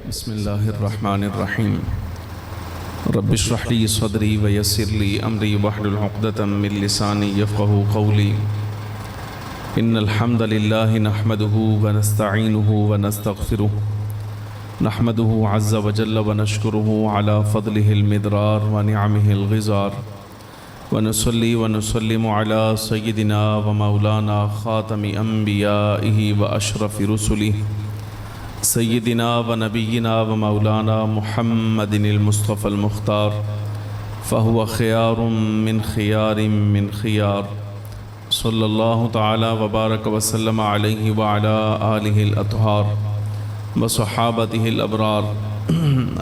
بسم اللہ الرحمن الرحیم رب اشرح لی صدری ویسر لی امری واحلل عقدۃ من لسانی یفقهوا قولی ان الحمد للہ نحمده ونستعینه ونستغفره نحمده عز وجل ونشکره على فضله المدرار ونعمه الغزار ونصلي ونسلم على سيدنا ومولانا خاتم انبیائه واشرف رسله سیدنا و نبینا و مولانا محمد المصطفى المختار فهو خیار من خیار من خیار صلی اللہ تعالی وبارک وسلم علیہ وعلى آلہ الاطہار وصحابتہ الابرار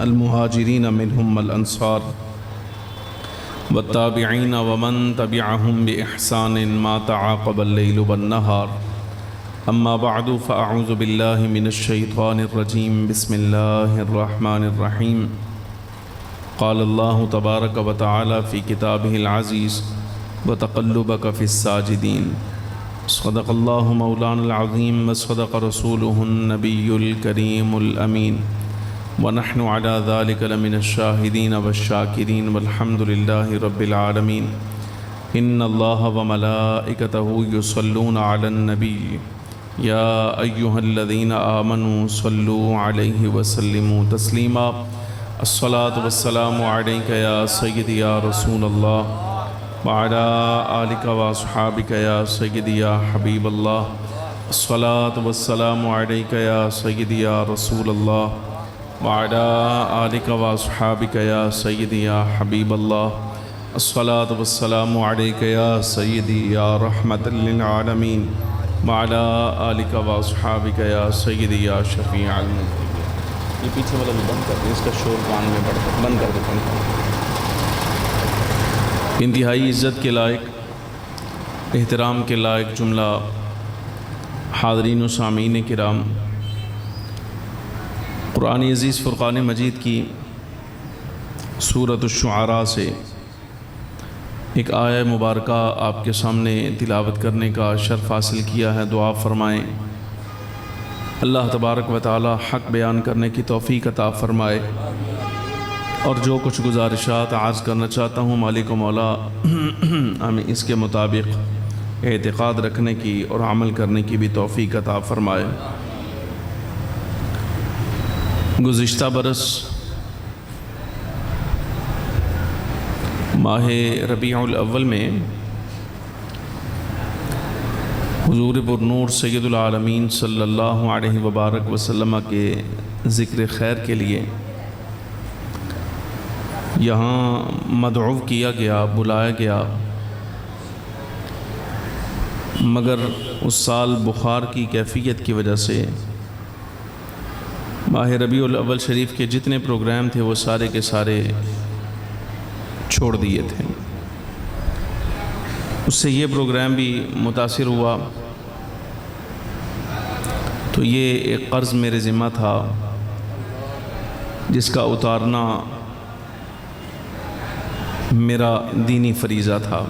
المہاجرین منہم الانصار والتابعین ومن تبعہم بإحسان ما تعاقب اللیل والنہار اما بعد فاعوذ باللہ من الشیطان الرجیم بسم اللہ الرحمن الرحیم قال اللہ تبارک و تعالی فی کتابہ العزیز وتقلبک فی الساجدین صدق اللہ مولانا العظیم وصدق رسولہ النبی الکریم الامین ونحن على ذلك لمن الشاہدین والشاکرین والحمد للہ رب العالمین ان اللہ وملائکتہ یصلون علی النبی یا ایہا الذین آمنوا صلوا علیہ وسلموا تسلیما الصلاة والسلام علیک یا سیدی یا رسول اللہ وعلی آلک واصحابک یا سیدی یا حبیب اللہ الصلاة والسلام علیک یا سیدی یا رسول اللہ وعلی آلک واصحابک یا سیدی یا حبیب اللہ الصلاة والسلام علیک یا سیدی یا رحمت للعالمین وعلی آلک واصحابک یا سیدی یا شفیع المذنبین۔ یہ پیچھے والا بھی بند کر دیں، اس کا شور کان میں بڑھتا ہے، بند کر دیں۔ انتہائی عزت کے لائق، احترام کے لائق جملہ حاضرین و سامعین کرام، قرآن عزیز فرقان مجید کی سورۃ الشعراء سے ایک آیہ مبارکہ آپ کے سامنے تلاوت کرنے کا شرف حاصل کیا ہے۔ دعا فرمائیں اللہ تبارک و تعالی حق بیان کرنے کی توفیق عطا فرمائے، اور جو کچھ گزارشات عرض کرنا چاہتا ہوں مالک و مولا ہمیں اس کے مطابق اعتقاد رکھنے کی اور عمل کرنے کی بھی توفیق عطا فرمائے۔ گزشتہ برس ماہ ربیع الاول میں حضور پرنور سید العالمین صلی اللہ علیہ وبارک وسلم کے ذکر خیر کے لیے یہاں مدعو کیا گیا، بلایا گیا، مگر اس سال بخار کی کیفیت کی وجہ سے ماہ ربیع الاول شریف کے جتنے پروگرام تھے وہ سارے کے سارے چھوڑ دیے تھے۔ اس سے یہ پروگرام بھی متاثر ہوا، تو یہ ایک قرض میرے ذمہ تھا جس کا اتارنا میرا دینی فریضہ تھا۔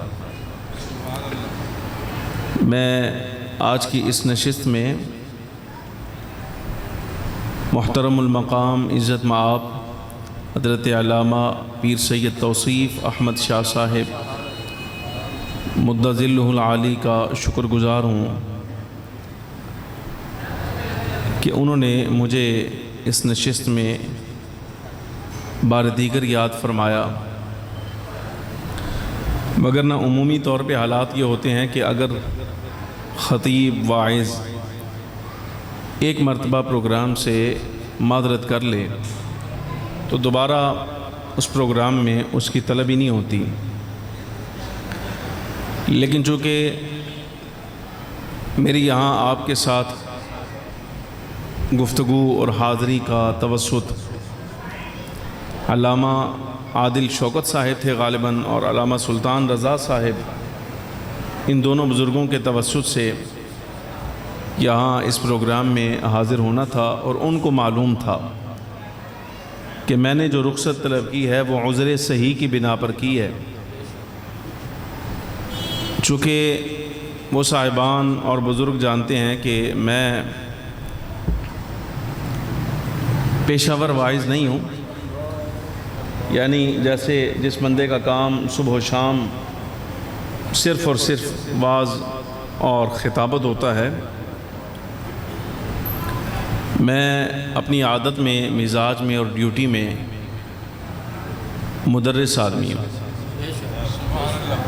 میں آج کی اس نشست میں محترم المقام عزت مآب حضرت علامہ پیر سید توصیف احمد شاہ صاحب مد ظلہ العالی کا شکر گزار ہوں کہ انہوں نے مجھے اس نشست میں بار دیگر یاد فرمایا، مگر نہ عمومی طور پہ حالات یہ ہوتے ہیں کہ اگر خطیب واعظ ایک مرتبہ پروگرام سے معذرت کر لے تو دوبارہ اس پروگرام میں اس کی طلب ہی نہیں ہوتی، لیکن چونکہ میری یہاں آپ کے ساتھ گفتگو اور حاضری کا توسط علامہ عادل شوکت صاحب تھے غالباً اور علامہ سلطان رضا صاحب، ان دونوں بزرگوں کے توسط سے یہاں اس پروگرام میں حاضر ہونا تھا، اور ان کو معلوم تھا کہ میں نے جو رخصت طلب کی ہے وہ عذر صحیح کی بنا پر کی ہے۔ چونکہ وہ صاحبان اور بزرگ جانتے ہیں کہ میں پیشہ ور واعظ نہیں ہوں، یعنی جیسے جس بندے کا کام صبح و شام صرف اور صرف واعظ اور خطابت ہوتا ہے، میں اپنی عادت میں، مزاج میں اور ڈیوٹی میں مدرس آدمی ہوں۔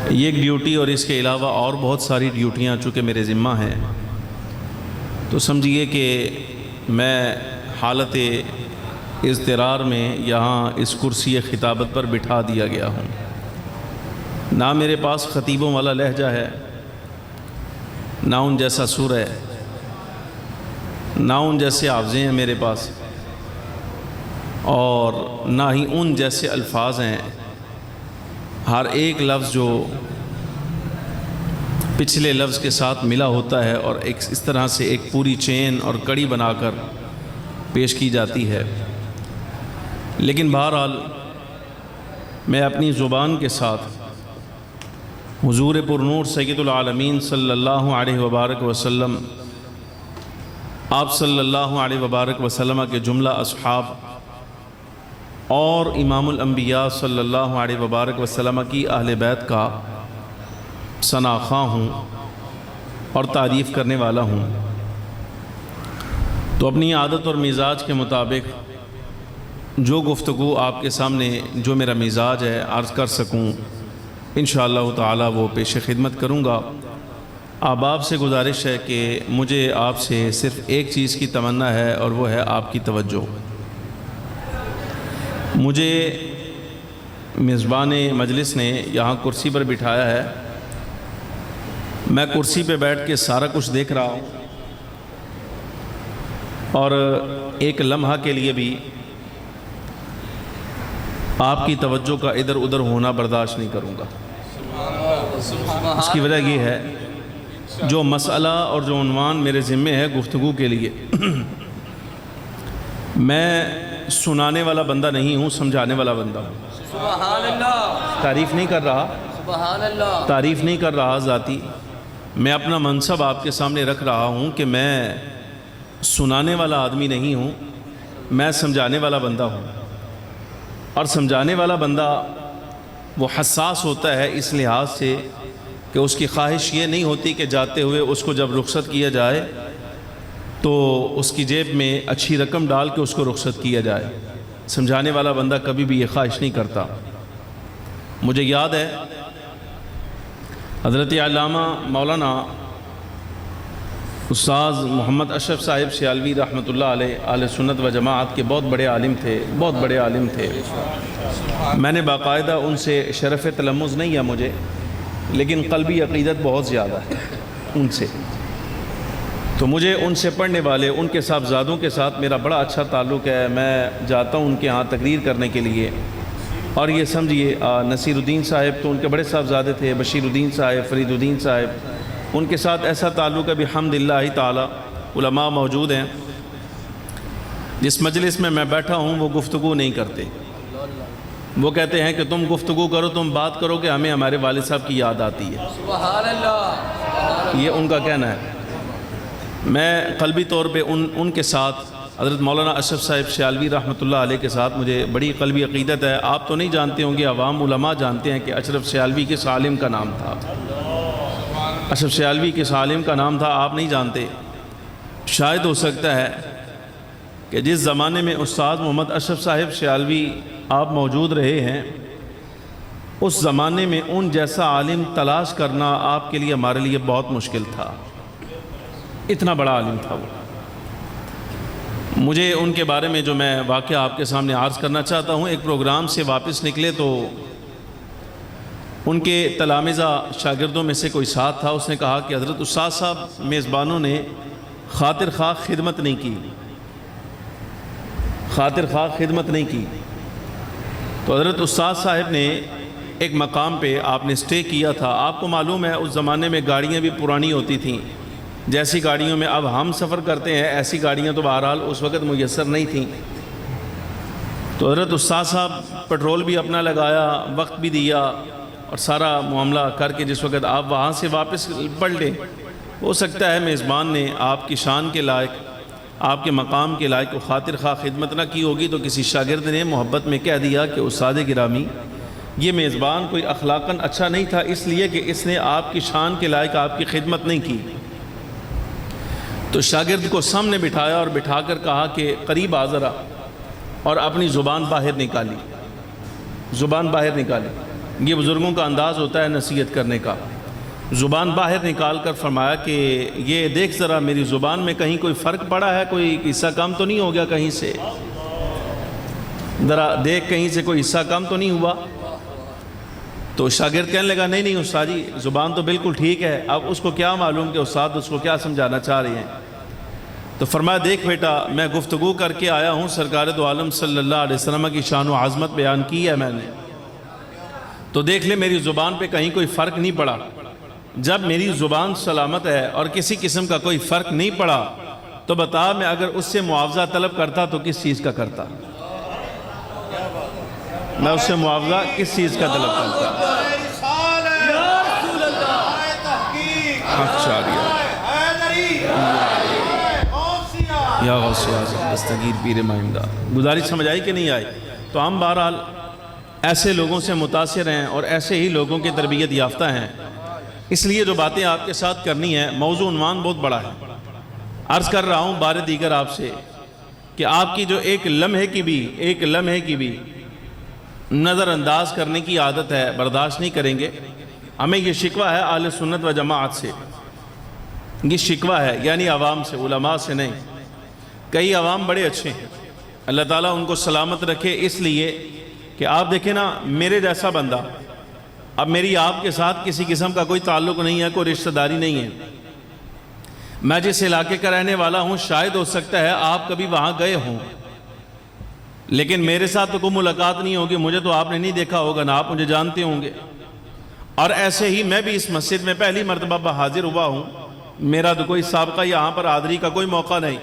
یہ ایک ڈیوٹی اور اس کے علاوہ اور بہت ساری ڈیوٹیاں چونکہ میرے ذمہ ہیں، تو سمجھیے کہ میں حالت اضطرار میں یہاں اس کرسی خطابت پر بٹھا دیا گیا ہوں۔ نہ میرے پاس خطیبوں والا لہجہ ہے، نہ ان جیسا سر ہے، نہ ان جیسے حافظے ہیں میرے پاس، اور نہ ہی ان جیسے الفاظ ہیں۔ ہر ایک لفظ جو پچھلے لفظ کے ساتھ ملا ہوتا ہے اور اس طرح سے ایک پوری چین اور کڑی بنا کر پیش کی جاتی ہے۔ لیکن بہرحال میں اپنی زبان کے ساتھ حضور پرنور سید العالمین صلی اللہ علیہ وبارک وسلم، آپ صلی اللہ علیہ وبارک وسلم کے جملہ اصحاب اور امام الانبیاء صلی اللہ علیہ وبارک وسلم کی اہل بیت کا ثنا خواں ہوں اور تعریف کرنے والا ہوں، تو اپنی عادت اور مزاج کے مطابق جو گفتگو آپ کے سامنے جو میرا مزاج ہے عرض کر سکوں انشاءاللہ تعالی وہ پیش خدمت کروں گا۔ آپ سے گزارش ہے کہ مجھے آپ سے صرف ایک چیز کی تمنا ہے اور وہ ہے آپ کی توجہ۔ مجھے میزبان مجلس نے یہاں کرسی پر بٹھایا ہے، میں کرسی پہ بیٹھ کے سارا کچھ دیکھ رہا ہوں اور ایک لمحہ کے لیے بھی آپ کی توجہ کا ادھر ادھر ہونا برداشت نہیں کروں گا۔ اس کی وجہ یہ ہے جو مسئلہ اور جو عنوان میرے ذمے ہے گفتگو کے لیے، میں سنانے والا بندہ نہیں ہوں، سمجھانے والا بندہ ہوں۔ سبحان اللہ، تعریف نہیں کر رہا، سبحان اللہ، تعریف نہیں کر رہا ذاتی، میں اپنا منصب آپ کے سامنے رکھ رہا ہوں کہ میں سنانے والا آدمی نہیں ہوں، میں سمجھانے والا بندہ ہوں۔ اور سمجھانے والا بندہ وہ حساس ہوتا ہے اس لحاظ سے کہ اس کی خواہش یہ نہیں ہوتی کہ جاتے ہوئے اس کو جب رخصت کیا جائے تو اس کی جیب میں اچھی رقم ڈال کے اس کو رخصت کیا جائے۔ سمجھانے والا بندہ کبھی بھی یہ خواہش نہیں کرتا۔ مجھے یاد ہے حضرت علامہ مولانا استاذ محمد اشرف صاحب سیالوی رحمۃ اللہ علیہ، اہل سنت و جماعت کے بہت بڑے عالم تھے، بہت بڑے عالم تھے۔ میں نے باقاعدہ ان سے شرف تلمذ نہیں ہے مجھے، لیکن قلبی عقیدت بہت زیادہ ہے ان سے، تو مجھے ان سے پڑھنے والے ان کے صاحبزادوں کے ساتھ میرا بڑا اچھا تعلق ہے۔ میں جاتا ہوں ان کے ہاں تقریر کرنے کے لیے، اور یہ سمجھیے نصیر الدین صاحب تو ان کے بڑے صاحبزادے تھے، بشیر الدین صاحب، فرید الدین صاحب، ان کے ساتھ ایسا تعلق ہے بحمداللہ تعالی علماء موجود ہیں۔ جس مجلس میں بیٹھا ہوں وہ گفتگو نہیں کرتے، وہ کہتے ہیں کہ تم گفتگو کرو، تم بات کرو کہ ہمیں ہمارے والد صاحب کی یاد آتی ہے۔ سبحان اللہ، یہ ان کا کہنا ہے۔ میں قلبی طور پہ ان کے ساتھ حضرت مولانا اشرف صاحب سیالوی رحمۃ اللہ علیہ کے ساتھ مجھے بڑی قلبی عقیدت ہے۔ آپ تو نہیں جانتے ہوں گے، عوام علماء جانتے ہیں کہ اشرف سیالوی کس عالم کا نام تھا، اشرف سیالوی کس عالم کا نام تھا آپ نہیں جانتے۔ شاید ہو سکتا ہے کہ جس زمانے میں استاد محمد اشرف صاحب سیالوی آپ موجود رہے ہیں، اس زمانے میں ان جیسا عالم تلاش کرنا آپ کے لیے ہمارے لیے بہت مشکل تھا، اتنا بڑا عالم تھا وہ۔ مجھے ان کے بارے میں جو میں واقعہ آپ کے سامنے عرض کرنا چاہتا ہوں، ایک پروگرام سے واپس نکلے تو ان کے تلامذہ شاگردوں میں سے کوئی ساتھ تھا، اس نے کہا کہ حضرت استاد صاحب میزبانوں نے خاطر خواہ خدمت نہیں کی، خاطر خواہ خدمت نہیں کی۔ تو حضرت استاد صاحب نے ایک مقام پہ آپ نے سٹے کیا تھا۔ آپ کو معلوم ہے اس زمانے میں گاڑیاں بھی پرانی ہوتی تھیں، جیسی گاڑیوں میں اب ہم سفر کرتے ہیں ایسی گاڑیاں تو بہرحال اس وقت میسر نہیں تھیں۔ تو حضرت استاد صاحب پیٹرول بھی اپنا لگایا، وقت بھی دیا اور سارا معاملہ کر کے جس وقت آپ وہاں سے واپس پلٹے، ہو سکتا ہے میزبان نے آپ کی شان کے لائق آپ کے مقام کے لائق و خاطر خواہ خدمت نہ کی ہوگی تو کسی شاگرد نے محبت میں کہہ دیا کہ استاد گرامی یہ میزبان کوئی اخلاقاً اچھا نہیں تھا، اس لیے کہ اس نے آپ کی شان کے لائق آپ کی خدمت نہیں کی۔ تو شاگرد کو سامنے بٹھایا اور بٹھا کر کہا کہ قریب آ ذرا، اور اپنی زبان باہر نکالی، زبان باہر نکالی۔ یہ بزرگوں کا انداز ہوتا ہے نصیحت کرنے کا۔ زبان باہر نکال کر فرمایا کہ یہ دیکھ ذرا میری زبان میں کہیں کوئی فرق پڑا ہے، کوئی حصہ کم تو نہیں ہو گیا کہیں سے، ذرا دیکھ کہیں سے کوئی حصہ کم تو نہیں ہوا۔ تو شاگرد کہنے لگا نہیں استاد جی زبان تو بالکل ٹھیک ہے، اب اس کو کیا معلوم کہ استاد اس کو کیا سمجھانا چاہ رہے ہیں۔ تو فرمایا دیکھ بیٹا میں گفتگو کر کے آیا ہوں، سرکار دو عالم صلی اللہ علیہ وسلم کی شان و عظمت بیان کی ہے میں نے، تو دیکھ لے میری زبان پہ کہیں کوئی فرق نہیں پڑا۔ جب میری زبان سلامت ہے اور کسی قسم کا کوئی فرق نہیں پڑا تو بتا میں اگر اس سے معاوضہ طلب کرتا تو کس چیز کا کرتا؟ میں اس سے معاوضہ کس چیز کا طلب کرتا؟ یا غوث اعظم دستگیر پیر مہمداد، گزارش سمجھ آئی کہ نہیں آئی؟ تو ہم بہرحال ایسے لوگوں سے متاثر ہیں اور ایسے ہی لوگوں کی تربیت یافتہ ہیں، اس لیے جو باتیں آپ کے ساتھ کرنی ہے، موضوع عنوان بہت بڑا ہے۔ عرض کر رہا ہوں بار دیگر آپ سے کہ آپ کی جو ایک لمحے کی بھی نظر انداز کرنے کی عادت ہے، برداشت نہیں کریں گے۔ ہمیں یہ شکوہ ہے اہل سنت و جماعت سے، یہ شکوہ ہے یعنی عوام سے، علماء سے نہیں۔ کئی عوام بڑے اچھے ہیں، اللہ تعالیٰ ان کو سلامت رکھے، اس لیے کہ آپ دیکھیں نا میرے جیسا بندہ، اب میری آپ کے ساتھ کسی قسم کا کوئی تعلق نہیں ہے، کوئی رشتہ داری نہیں ہے، میں جس علاقے کا رہنے والا ہوں شاید ہو سکتا ہے آپ کبھی وہاں گئے ہوں، لیکن میرے ساتھ تو کوئی ملاقات نہیں ہوگی، مجھے تو آپ نے نہیں دیکھا ہوگا، نہ آپ مجھے جانتے ہوں گے۔ اور ایسے ہی میں بھی اس مسجد میں پہلی مرتبہ حاضر ہوا ہوں، میرا تو کوئی سابقہ یہاں پر حاضری کا کوئی موقع نہیں،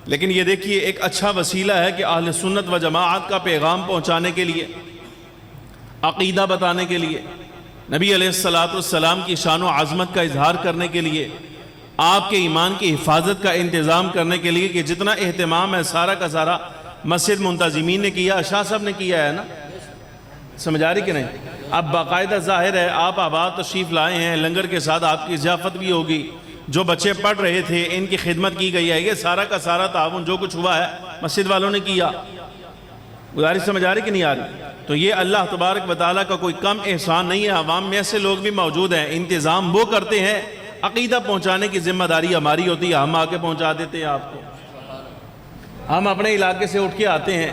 لیکن یہ دیکھیے ایک اچھا وسیلہ ہے کہ اہل سنت و جماعت کا پیغام پہنچانے کے لیے، عقیدہ بتانے کے لیے، نبی علیہ السلام کی شان و عظمت کا اظہار کرنے کے لیے، آپ کے ایمان کی حفاظت کا انتظام کرنے کے لیے کہ جتنا اہتمام ہے سارا کا سارا مسجد منتظمین نے کیا، شاہ صاحب نے کیا ہے نا، سمجھ آ رہی کہ نہیں؟ اب باقاعدہ ظاہر ہے آپ آباد تشریف لائے ہیں، لنگر کے ساتھ آپ کی ضیافت بھی ہوگی، جو بچے پڑھ رہے تھے ان کی خدمت کی گئی ہے، یہ سارا کا سارا تعاون جو کچھ ہوا ہے مسجد والوں نے کیا۔ گزارش سمجھ آ رہی کہ نہیں آ رہی؟ تو یہ اللہ تبارک و تعالیٰ کا کوئی کم احسان نہیں ہے، عوام میں ایسے لوگ بھی موجود ہیں، انتظام وہ کرتے ہیں، عقیدہ پہنچانے کی ذمہ داری ہماری ہوتی ہے، ہم آ کے پہنچا دیتے ہیں آپ کو۔ ہم اپنے علاقے سے اٹھ کے آتے ہیں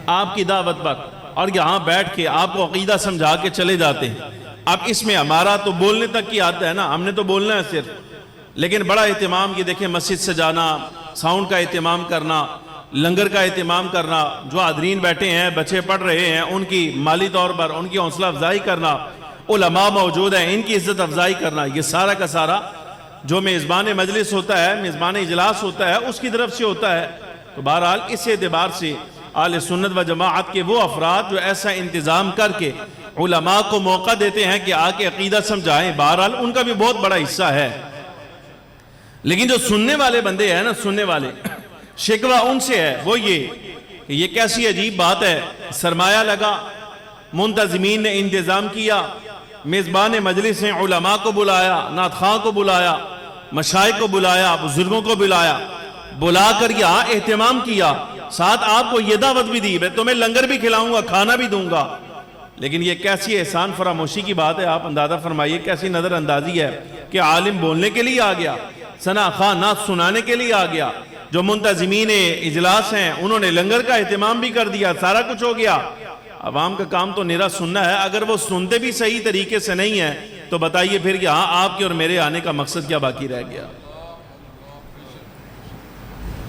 آپ کی دعوت پر اور یہاں بیٹھ کے آپ کو عقیدہ سمجھا کے چلے جاتے ہیں۔ اب اس میں ہمارا تو بولنے تک کی عادت ہے نا، ہم نے تو بولنا ہے صرف، لیکن بڑا اہتمام یہ دیکھیں مسجد سجانا، ساؤنڈ کا اہتمام کرنا، لنگر کا اہتمام کرنا، جو حاضرین بیٹھے ہیں بچے پڑھ رہے ہیں ان کی مالی طور پر ان کی حوصلہ افزائی کرنا، علماء موجود ہیں ان کی عزت افزائی کرنا، یہ سارا کا سارا جو میزبان مجلس ہوتا ہے، میزبان اجلاس ہوتا ہے، اس کی طرف سے ہوتا ہے۔ تو بہرحال اس اعتبار سے اہل سنت و جماعت کے وہ افراد جو ایسا انتظام کر کے علماء کو موقع دیتے ہیں کہ آ کے عقیدہ سمجھائیں، بہرحال ان کا بھی بہت بڑا حصہ ہے، لیکن جو سننے والے بندے ہیں نا، سننے والے، شکوہ ان سے ہے وہ یہ کہ یہ کیسی عجیب بات ہے، سرمایہ لگا، منتظمین نے انتظام کیا، میزبان مجلس نے علماء کو بلایا، نعت خواں کو بلایا، مشائخ کو بلایا، بزرگوں کو بلا کر یہاں اہتمام کیا، ساتھ آپ کو یہ دعوت بھی دی، میں تمہیں لنگر بھی کھلاؤں گا، کھانا بھی دوں گا، لیکن یہ کیسی احسان فراموشی کی بات ہے، آپ اندازہ فرمائیے کیسی نظر اندازی ہے کہ عالم بولنے کے لیے آ گیا، ثنا خواں نعت سنانے کے لیے آ گیا، جو منتظمین اجلاس ہیں انہوں نے لنگر کا اہتمام بھی کر دیا، سارا کچھ ہو گیا۔ عوام کا کام تو نرا سننا ہے، اگر وہ سنتے بھی صحیح طریقے سے نہیں ہیں تو بتائیے پھر یہاں آپ کے اور میرے آنے کا مقصد کیا باقی رہ گیا؟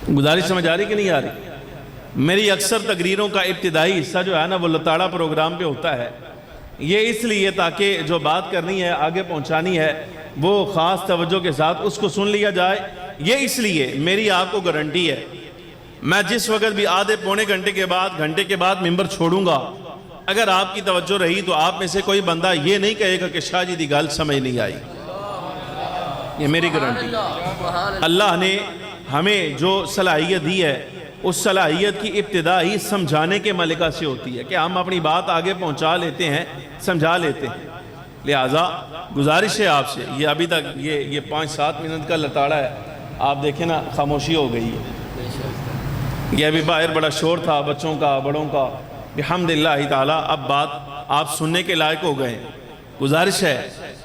گزارش سمجھ آ رہی کہ نہیں آ رہی؟ میری اکثر تقریروں کا ابتدائی حصہ جو ہے نا وہ لتاڑا پروگرام پہ ہوتا ہے، یہ اس لیے تاکہ جو بات کرنی ہے آگے پہنچانی ہے وہ خاص توجہ کے ساتھ اس کو سن لیا جائے، یہ اس لیے میری آپ کو گارنٹی ہے میں جس وقت بھی آدھے پونے گھنٹے کے بعد ممبر چھوڑوں گا، اگر آپ کی توجہ رہی تو آپ میں سے کوئی بندہ یہ نہیں کہے گا کہ شاہ جی دی گل سمجھ نہیں آئی، یہ میری گارنٹی۔ اللہ نے ہمیں جو صلاحیت دی ہے اس صلاحیت کی ابتدا ہی سمجھانے کے ملکہ سے ہوتی ہے کہ ہم اپنی بات آگے پہنچا لیتے ہیں، سمجھا لیتے ہیں۔ لہٰذا گزارش ہے آپ سے، یہ ابھی تک یہ 5-7 منٹ کا لتاڑا ہے، آپ دیکھیں نا خاموشی ہو گئی ہے۔ یہ ابھی باہر بڑا شور تھا بچوں کا بڑوں کا، بحمداللہ تعالیٰ اب بات آپ سننے کے لائق ہو گئے۔ گزارش ہے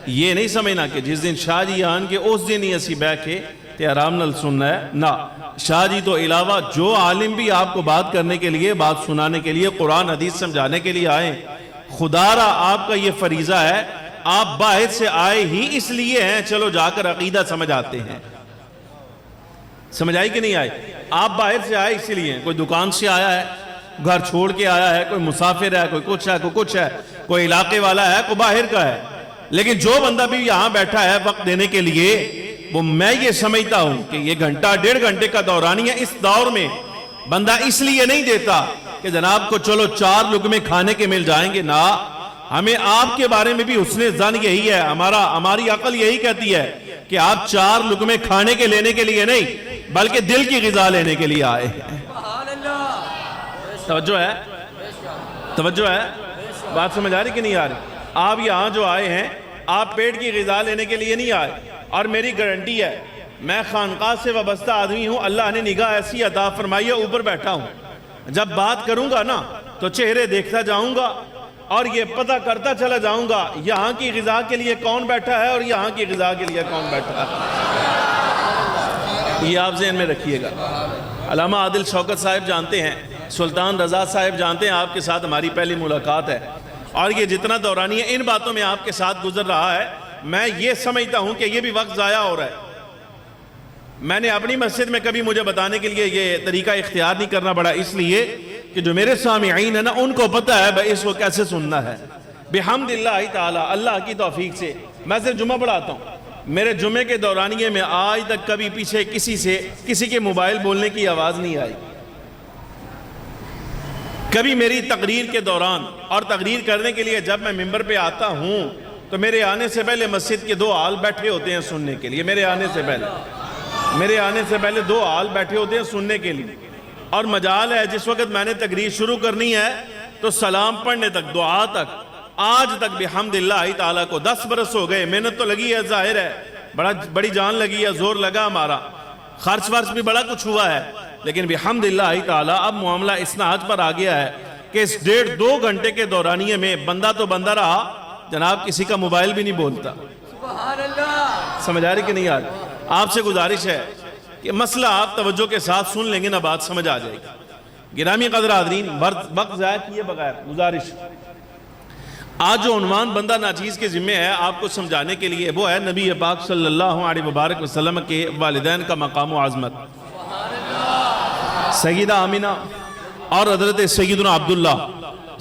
یہ نہیں سمجھنا کہ جس دن شاہ جی آن کے اس دن ہی اسی بیٹھ کے تے آرام نال سننا ہے، نہ، شاہ جی تو علاوہ جو عالم بھی آپ کو بات کرنے کے لیے، بات سنانے کے لیے، قرآن حدیث سمجھانے کے لیے آئیں، خدا را آپ کا یہ فریضہ ہے، آپ باہر سے آئے ہی اس لیے ہیں چلو جا کر عقیدہ سمجھ آتے ہیں۔ سمجھ آئی کہ نہیں آئی؟ آپ باہر سے آئے اس لیے ہیں، کوئی دکان سے آیا ہے، گھر چھوڑ کے آیا ہے، کوئی مسافر ہے، کوئی کچھ ہے، کوئی علاقے والا ہے، کوئی باہر کا ہے، لیکن جو بندہ بھی یہاں بیٹھا ہے وقت دینے کے لیے، وہ میں یہ سمجھتا ہوں کہ یہ گھنٹہ 1.5 گھنٹے کا دورانی ہے، اس دور میں بندہ اس لیے نہیں دیتا کہ جناب کو چلو 4 لقمے کھانے کے مل جائیں گے، نہ، ہمیں آپ کے بارے میں بھی حسن ظن یہی ہے، ہماری عقل یہی کہتی ہے کہ آپ 4 لقمے کھانے کے لینے کے لیے نہیں بلکہ دل کی غذا لینے کے لیے آئے ہیں۔ توجہ ہے بات سمجھ آ رہی کہ نہیں آ رہی؟ آپ یہاں جو آئے ہیں آپ پیٹ کی غذا لینے کے لیے نہیں آئے، اور میری گارنٹی ہے میں خانقاہ سے وابستہ آدمی ہوں، اللہ نے نگاہ ایسی عطا فرمائی ہے، اوپر بیٹھا ہوں، جب بات کروں گا نا تو چہرے دیکھتا جاؤں گا اور یہ پتہ کرتا چلا جاؤں گا یہاں کی غذا کے لیے کون بیٹھا ہے اور یہاں کی غذا کے لیے کون بیٹھا ہے۔ یہ آپ ذہن میں رکھیے گا۔ علامہ عادل شوکت صاحب جانتے ہیں، سلطان رضا صاحب جانتے ہیں، آپ کے ساتھ ہماری پہلی ملاقات ہے، اور یہ جتنا دورانی ہے ان باتوں میں آپ کے ساتھ گزر رہا ہے، میں یہ سمجھتا ہوں کہ یہ بھی وقت ضائع ہو رہا ہے۔ میں نے اپنی مسجد میں کبھی مجھے بتانے کے لیے یہ طریقہ اختیار نہیں کرنا پڑا، اس لیے کہ جو میرے سامعین ہیں نا ان کو پتہ ہے بھائی اس کو کیسے سننا ہے۔ بحمداللہ تعالی، اللہ کی توفیق سے میں صرف جمعہ پڑھاتا ہوں، میرے جمعے کے دورانیے میں آج تک کبھی پیچھے کسی کے موبائل بولنے کی آواز نہیں آئی۔ کبھی میری تقریر کے دوران اور تقریر کرنے کے لیے جب میں ممبر پہ آتا ہوں تو میرے آنے سے پہلے مسجد کے 2 آل بیٹھے ہوتے ہیں سننے کے لیے، میرے آنے سے پہلے 2 آل بیٹھے ہوتے ہیں سننے کے لیے، اور مجال ہے جس وقت میں نے تقریر شروع کرنی ہے تو سلام پڑھنے تک، دعا تک، آج تک بحمداللہ تعالیٰ کو 10 برس ہو گئے، محنت تو لگی ہے، ظاہر ہے بڑی جان لگی ہے، زور لگا ہمارا، خرچ ورچ بھی بڑا کچھ ہوا ہے، لیکن بحمداللہ تعالیٰ اب معاملہ اس نہج پر آ گیا ہے کہ اس 1.5-2 گھنٹے کے دورانیے میں بندہ تو بندہ رہا، جناب کسی کا موبائل بھی نہیں بولتا۔ سبحان اللہ۔ سمجھ آ رہی کہ نہیں آ رہی؟ آپ سے گزارش ہے کہ مسئلہ آپ توجہ کے ساتھ سن لیں گے نا بات سمجھ آ جائے گی۔ گرامی قدر حاضرین، وقت ضائع کیے بغیر گزارش، آج جو عنوان بندہ ناچیز کے ذمہ ہے آپ کو سمجھانے کے لیے، وہ ہے نبی پاک صلی اللہ علیہ وبارک وسلم کے والدین کا مقام و عظمت۔ سیدہ آمینہ اور حضرت سیدنا عبداللہ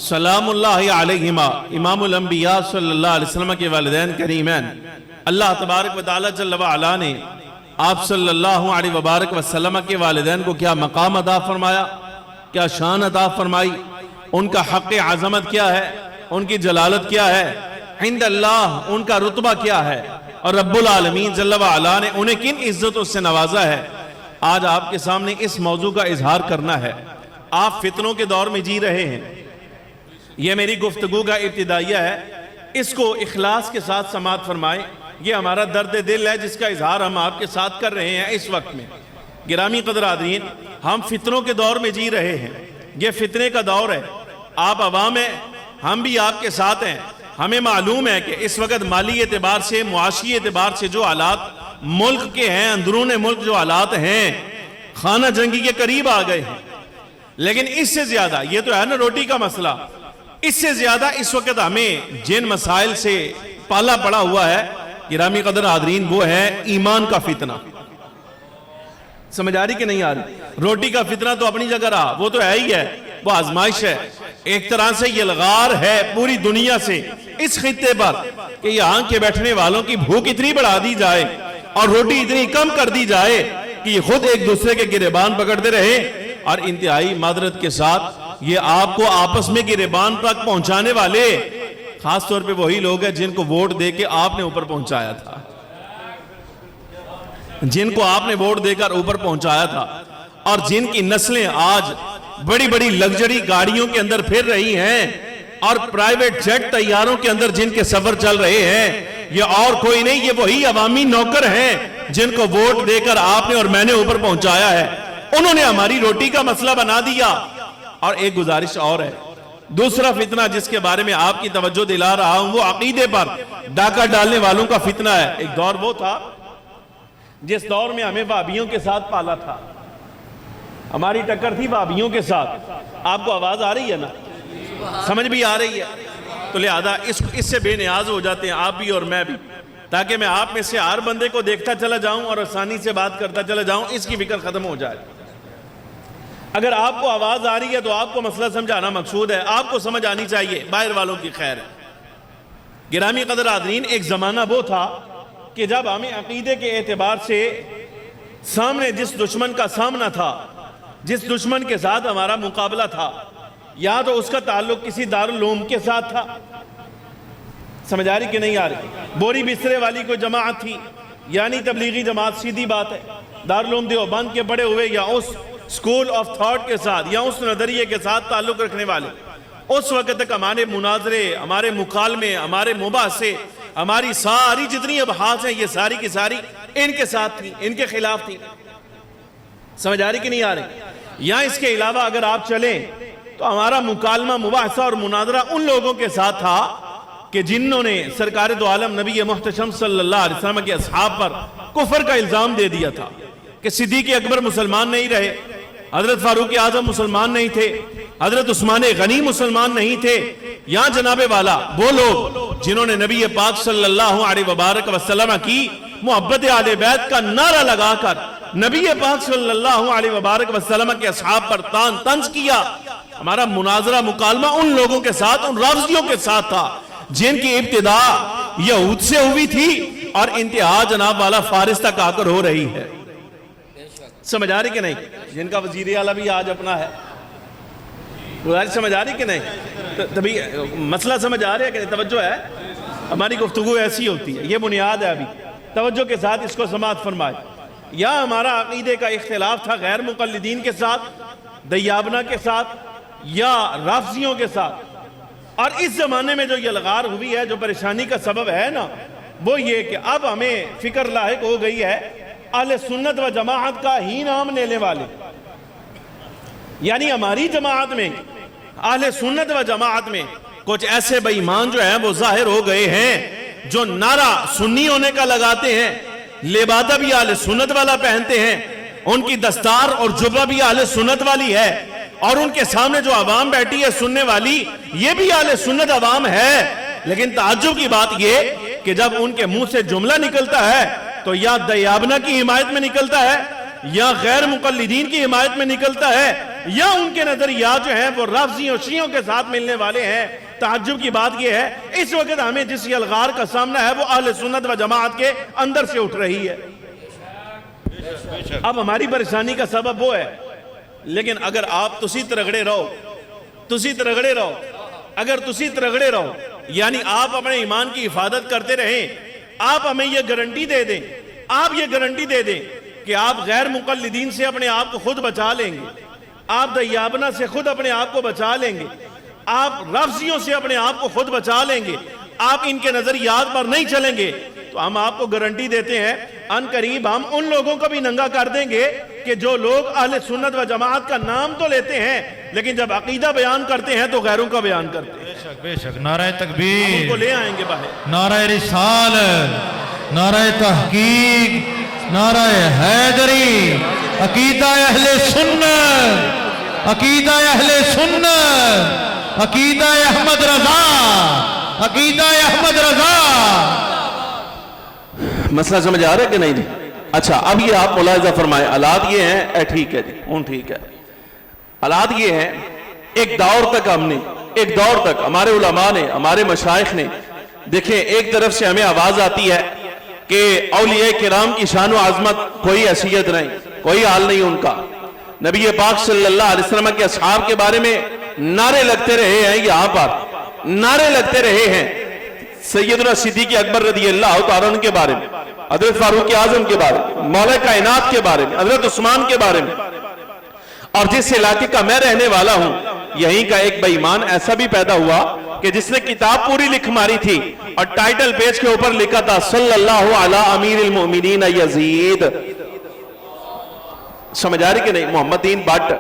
سلام اللہ علیہما، امام الانبیاء صلی اللہ علیہ وسلم کے والدین کریمین، اللہ تبارک و تعالی جل وعلا نے آپ صلی اللہ علیہ وبارک وسلم کے والدین کو کیا مقام عطا فرمایا، کیا شان عطا فرمائی، ان کا حق عظمت کیا ہے، ان کی جلالت کیا ہے، عند اللہ ان کا رتبہ کیا ہے، اور رب العالمین جل وعلا نے انہیں کن عزتوں سے نوازا ہے۔ آج آپ کے سامنے اس موضوع کا اظہار کرنا ہے۔ آپ فتنوں کے دور میں جی رہے ہیں، یہ میری گفتگو کا ابتدائیہ ہے، اس کو اخلاص کے ساتھ سماعت فرمائیں، یہ ہمارا درد دل ہے جس کا اظہار ہم آپ کے ساتھ کر رہے ہیں اس وقت میں۔ گرامی قدر حاضرین، ہم فتنوں کے دور میں جی رہے ہیں، یہ فتنے کا دور ہے، آپ عوام ہیں، ہم بھی آپ کے ساتھ ہیں، ہمیں معلوم ہے کہ اس وقت مالی اعتبار سے، معاشی اعتبار سے جو حالات ملک کے ہیں، اندرون ملک جو حالات ہیں، خانہ جنگی کے قریب آ گئے ہیں، لیکن اس سے زیادہ، یہ تو ہے نا روٹی کا مسئلہ، اس سے زیادہ اس وقت ہمیں جن مسائل سے پالا پڑا ہوا ہے گرامی قدر حاضرین، وہ ہے ایمان کا فتنہ۔ سمجھ آ رہی کہ نہیں آ رہی؟ روٹی کا فتنہ تو اپنی جگہ رہا، وہ تو ہے ہی ہے، وہ آزمائش ہے، ایک طرح سے یہ لغار ہے پوری دنیا سے اس خطے پر کہ یہاں کے بیٹھنے والوں کی بھوک اتنی بڑھا دی جائے اور روٹی اتنی کم کر دی جائے کہ یہ خود ایک دوسرے کے گریبان پکڑتے رہے، اور انتہائی معذرت کے ساتھ یہ آپ کو آپس میں گریبان تک پہنچانے والے خاص طور پہ وہی لوگ ہیں جن کو ووٹ دے کے آپ نے اوپر پہنچایا تھا۔ جن کو آپ نے ووٹ دے کر اوپر پہنچایا تھا اور جن کی نسلیں آج بڑی بڑی لگژری گاڑیوں کے اندر پھر رہی ہیں اور پرائیویٹ جیٹ طیاروں کے اندر جن کے سفر چل رہے ہیں، یہ اور کوئی نہیں، یہ وہی عوامی نوکر ہیں جن کو ووٹ دے کر آپ نے اور میں نے اوپر پہنچایا ہے۔ انہوں نے ہماری روٹی کا مسئلہ بنا دیا۔ اور ایک گزارش اور ہے، دوسرا فتنہ جس کے بارے میں آپ کی توجہ دلا رہا ہوں وہ عقیدے پر ڈاکہ ڈالنے والوں کا فتنہ ہے۔ ایک دور وہ تھا جس دور میں ہمیں وہابیوں کے ساتھ پالا تھا، ہماری ٹکر تھی وہابیوں کے ساتھ۔ آپ کو آواز آ رہی ہے نا، سمجھ بھی آ رہی ہے؟ تو لہذا اس سے بے نیاز ہو جاتے ہیں آپ بھی اور میں بھی، تاکہ میں آپ میں سے ہر بندے کو دیکھتا چلا جاؤں اور آسانی سے بات کرتا چلا جاؤں، اس کی فکر ختم ہو جائے۔ اگر آپ کو آواز آ رہی ہے تو آپ کو مسئلہ سمجھانا مقصود ہے، آپ کو سمجھ آنی چاہیے، باہر والوں کی خیر ہے۔ گرامی قدر حاضرین، ایک زمانہ وہ تھا کہ جب ہمیں عقیدے کے اعتبار سے سامنے جس دشمن کا سامنا تھا، جس دشمن کے ساتھ ہمارا مقابلہ تھا، یا تو اس کا تعلق کسی دارالعلوم کے ساتھ تھا، سمجھ آ رہی کہ نہیں آ رہی؟ بوری بسترے والی کوئی جماعت تھی، یعنی تبلیغی جماعت، سیدھی بات ہے، دارالعلوم دیوبند کے پڑھے ہوئے یا اس سکول آف تھاٹ کے ساتھ یا اس نظریے کے ساتھ تعلق رکھنے والے، اس وقت تک ہمارے مناظرے، ہمارے مکالمے، ہمارے مباحثے، ہماری ساری جتنی ابحاث ہیں، یہ ساری کی ساری ان کے ساتھ تھی، ان کے خلاف تھی۔ سمجھ آ رہی کہ نہیں آ رہی؟ یا اس کے علاوہ اگر آپ چلیں تو ہمارا مکالمہ، مباحثہ اور مناظرہ ان لوگوں کے ساتھ تھا کہ جنہوں نے سرکار دو عالم نبی محتشم صلی اللہ علیہ وسلم کے اصحاب پر کفر کا الزام دے دیا تھا کہ صدیق اکبر مسلمان نہیں رہے، حضرت فاروق اعظم مسلمان نہیں تھے، حضرت عثمان غنی مسلمان نہیں تھے، یا جناب والا وہ لوگ جنہوں نے نبی پاک صلی اللہ علیہ وبارک وسلم کی محبت اہل بیت کا نعرہ لگا کر نبی پاک صلی اللہ علیہ وبارک وسلم کے اصحاب پر تان طنز کیا۔ ہمارا مناظرہ مکالمہ ان لوگوں کے ساتھ، ان رافضیوں کے ساتھ تھا جن کی ابتدا یہود سے ہوئی تھی اور انتہا جناب والا فارس تک آ کر ہو رہی ہے۔ سمجھ آ رہی کہ نہیں؟ جن کا وزیر اعلیٰ بھی آج اپنا ہے، سمجھ آ رہی کہ نہیں؟ تبھی مسئلہ سمجھ آ رہا ہے کہ توجہ ہے؟ ہماری گفتگو ایسی ہوتی ہے، یہ بنیاد ہے، ابھی توجہ کے ساتھ اس کو سماعت فرمائے۔ یا ہمارا عقیدے کا اختلاف تھا غیر مقلدین کے ساتھ، دیابنہ کے ساتھ یا رافضیوں کے ساتھ، اور اس زمانے میں جو یہ لغار ہوئی ہے، جو پریشانی کا سبب ہے نا، وہ یہ کہ اب ہمیں فکر لاحق ہو گئی ہے اہل سنت و جماعت کا ہی نام لینے والے، یعنی ہماری جماعت میں، اہل سنت و جماعت میں کچھ ایسے بے ایمان جو ہیں وہ ظاہر ہو گئے ہیں، جو نعرہ سنی ہونے کا لگاتے ہیں، لبادہ بھی اہل سنت والا پہنتے ہیں، ان کی دستار اور جبہ بھی اہل سنت والی ہے، اور ان کے سامنے جو عوام بیٹھی ہے سننے والی، یہ بھی اہل سنت عوام ہے۔ لیکن تعجب کی بات یہ کہ جب ان کے منہ سے جملہ نکلتا ہے تو یا دیابنہ کی حمایت میں نکلتا ہے، یا غیر مقلدین کی حمایت میں نکلتا ہے، یا ان کے نظریات جو ہیں وہ رافضیوں شیعوں کے ساتھ ملنے والے ہیں۔ تعجب کی بات یہ ہے اس وقت ہمیں جس الغار کا سامنا ہے وہ اہل سنت و جماعت کے اندر سے اٹھ رہی ہے۔ اب ہماری پریشانی کا سبب وہ ہے، لیکن اگر آپ تسی ترگڑے رہو، اگر تسی ترگڑے رہو، یعنی آپ اپنے ایمان کی حفاظت کرتے رہیں، آپ ہمیں یہ گارنٹی دے دیں، آپ یہ گارنٹی دے دیں کہ آپ غیر مقلدین سے اپنے آپ کو خود بچا لیں گے، آپ دیابنہ سے خود اپنے آپ کو بچا لیں گے، آپ رافضیوں سے اپنے آپ کو خود بچا لیں گے، آپ ان کے نظریات پر نہیں چلیں گے، تو ہم آپ کو گارنٹی دیتے ہیں ان قریب ہم ان لوگوں کو بھی ننگا کر دیں گے کہ جو لوگ اہل سنت و جماعت کا نام تو لیتے ہیں لیکن جب عقیدہ بیان کرتے ہیں تو غیروں کا بیان کرتے ہیں۔ بے شک نعرہ تکبیر، ہم ان کو لے آئیں گے باہر، نعرہ رسالت، نعرہ تحقیق، نعرہ حیدری، عقیدہ اہل سنت، عقیدہ اہل سنت، عقیدہ احمد رضا، عقیدہ احمد رضا۔ مسئلہ سمجھ آ رہا ہے کہ نہیں؟ اچھا، اب یہ آپ ملاحظہ فرمائیں، حالات یہ ہیں، ٹھیک ہے جی، ٹھیک ہے، حالات یہ ہیں، ایک دور تک ہمارے علماء نے، ہمارے مشائخ نے، دیکھیں ایک طرف سے ہمیں آواز آتی ہے کہ اولیاء کرام کی شان و عظمت کوئی حیثیت نہیں، کوئی حال نہیں ان کا، نبی پاک صلی اللہ علیہ وسلم کے اصحاب کے بارے میں نعرے لگتے رہے ہیں، یہاں پر نعرے لگتے رہے ہیں سیدنا صدیق اکبر رضی اللہ تعالیٰ عنہ کے بارے میں، حضرت فاروق اعظم کے بارے میں، مولا کائنات کے بارے میں، حضرت عثمان کے بارے میں. اور جس علاقے کا میں رہنے والا ہوں یہیں کا ایک بے ایمان ایسا بھی پیدا ہوا کہ جس نے کتاب پوری لکھ ماری تھی اور ٹائٹل پیج کے اوپر لکھا تھا صلی اللہ علی امیر المؤمنین یزید. سمجھ آ رہی کہ نہیں؟ محمد دین بٹ.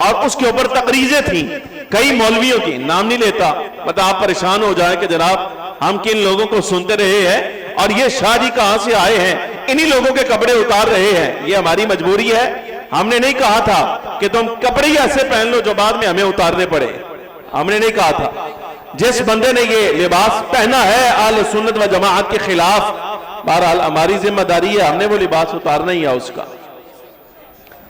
اور اس کے اوپر تقریزیں تھیں کئی مولویوں کی، نام نہیں لیتا، مطلب آپ پریشان ہو جائیں کہ جناب ہم کن لوگوں کو سنتے رہے ہیں اور یہ شاہ جی کہاں سے آئے ہیں، انہی لوگوں کے کپڑے اتار رہے ہیں. یہ ہماری مجبوری ہے. ہم نے نہیں کہا تھا کہ تم کپڑے ہی ایسے پہن لو جو بعد میں ہمیں اتارنے پڑے. ہم نے نہیں کہا تھا. جس بندے نے یہ لباس پہنا ہے اہل سنت و جماعت کے خلاف، بہرحال ہماری ذمہ داری ہے، ہم نے وہ لباس اتارنا ہی ہے اس کا.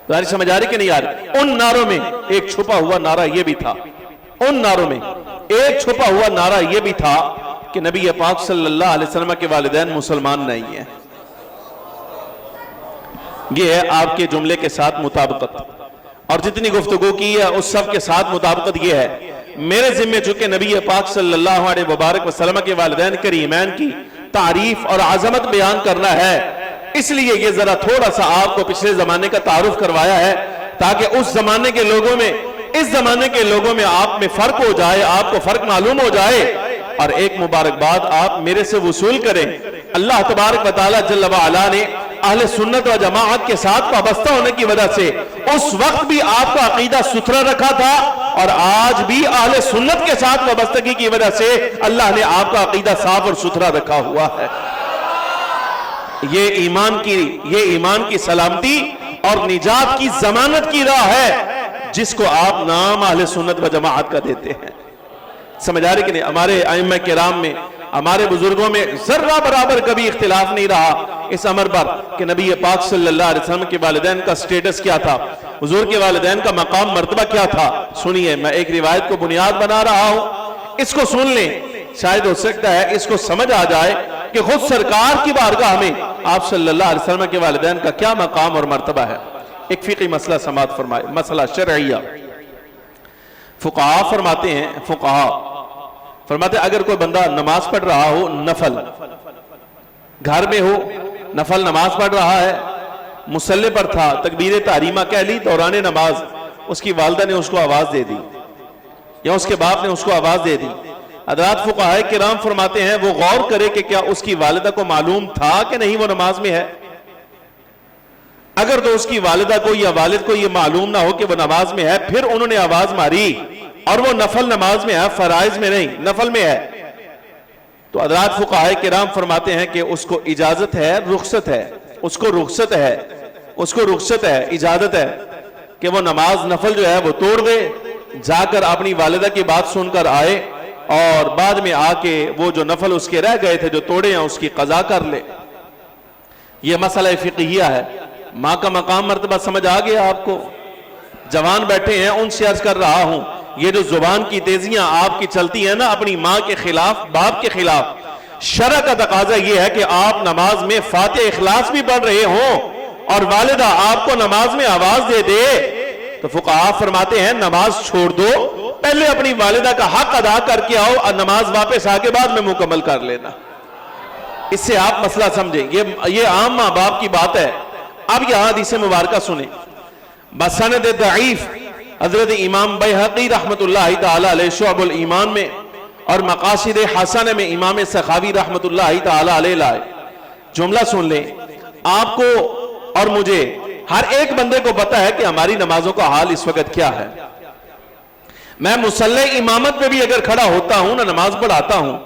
ظاہر سمجھ آ رہی کہ نہیں آ رہی؟ ان نعروں میں ایک چھپا ہوا نعرہ یہ بھی تھا، ان نعروں میں ایک چھپا ہوا نعرہ یہ بھی تھا کہ نبی پاک صلی اللہ علیہ وسلم کے والدین مسلمان نہیں ہیں. یہ ہے آپ کے جملے کے ساتھ مطابقت. اور جتنی گفتگو کی ہے اس سب کے ساتھ مطابقت یہ ہے. میرے ذمہ چونکہ نبی پاک صلی اللہ علیہ وبارک وسلم کے والدین کریمین کی تعریف اور عظمت بیان کرنا ہے، اس لیے یہ ذرا تھوڑا سا آپ کو پچھلے زمانے کا تعارف کروایا ہے تاکہ اس زمانے کے لوگوں میں اس زمانے کے لوگوں میں آپ میں فرق ہو جائے، آپ کو فرق معلوم ہو جائے. اور ایک مبارکباد آپ میرے سے وصول کریں. اللہ تبارک و تعالی جل وعلا نے اہل سنت و جماعت کے ساتھ وابستہ ہونے کی وجہ سے اس وقت بھی آپ کا عقیدہ ستھرا رکھا تھا اور آج بھی اہل سنت کے ساتھ وابستگی کی وجہ سے اللہ نے آپ کا عقیدہ صاف اور ستھرا رکھا ہوا ہے. یہ ایمان کی سلامتی اور نجات کی ضمانت کی راہ ہے جس کو آپ نام اہل سنت و جماعت کا دیتے ہیں. سمجھ آ رہی کہ نہیں؟ ہمارے ائمہ کرام میں، ہمارے بزرگوں میں ذرہ برابر کبھی اختلاف نہیں رہا اس امر پر کہ نبی پاک صلی اللہ علیہ وسلم کے والدین کا سٹیٹس کیا تھا، حضور کے والدین کا مقام مرتبہ کیا تھا. سنیے، میں ایک روایت کو بنیاد بنا رہا ہوں، اس کو سن لیں، شاید ہو سکتا ہے اس کو سمجھ آ جائے کہ خود سرکار کی بارگاہ میں آپ صلی اللہ علیہ وسلم کے والدین کا کیا مقام اور مرتبہ ہے. ایک فقہی مسئلہ سماعت فرمائے، مسئلہ شرعیہ. فقہا فرماتے اگر کوئی بندہ نماز پڑھ رہا ہو، نفل، گھر میں ہو، نفل نماز پڑھ رہا ہے، مصلی پر تھا، تکبیر تحریمہ کہہ لی دوران نماز، اس کی والدہ نے اس کو آواز دے دی یا اس کے باپ نے اس کو آواز دے دی. حضرات فقہاء کرام فرماتے ہیں وہ غور کرے کہ کیا اس کی والدہ کو معلوم تھا کہ نہیں وہ نماز میں ہے. اگر تو اس کی والدہ کو یا والد کو یہ معلوم نہ ہو کہ وہ نماز میں ہے، پھر انہوں نے آواز ماری اور وہ نفل نماز میں ہے، فرائض میں نہیں، نفل میں ہے، تو حضرات فقہاء کرام فرماتے ہیں کہ اس کو اجازت ہے، رخصت ہے، اس کو رخصت ہے، اجازت ہے کہ وہ نماز نفل جو ہے وہ توڑ دے، جا کر اپنی والدہ کی بات سن کر آئے اور بعد میں آ کے وہ جو نفل اس کے رہ گئے تھے جو توڑے ہیں اس کی قضا کر لے. یہ مسئلہ فقہیہ ہے. ماں کا مقام مرتبہ سمجھ آ گیا آپ کو؟ جوان بیٹھے ہیں ان سے عرض کر رہا ہوں، یہ جو زبان کی تیزیاں آپ کی چلتی ہیں نا اپنی ماں کے خلاف، باپ کے خلاف، شرع کا تقاضا یہ ہے کہ آپ نماز میں فاتحہ اخلاص بھی پڑھ رہے ہوں اور والدہ آپ کو نماز میں آواز دے دے تو فقہاء فرماتے ہیں نماز چھوڑ دو، پہلے اپنی والدہ کا حق ادا کر کے آؤ اور نماز واپس آ کے بعد میں مکمل کر لینا. اس سے آپ مسئلہ سمجھیں. یہ عام ماں باپ کی بات ہے. اب یہاں حدیث مبارکہ سنیں. بسند ضعیف حضرت امام بیہقی رحمت اللہ تعالی علیہ شعب الایمان میں اور مقاصد حسن میں امام سخاوی رحمت اللہ تعالی علیہ لائے. جملہ سن لیں. آپ کو اور مجھے ہر ایک بندے کو پتا ہے کہ ہماری نمازوں کا حال اس وقت کیا ہے. میں مصلی امامت میں بھی اگر کھڑا ہوتا ہوں نہ نماز پڑھاتا ہوں،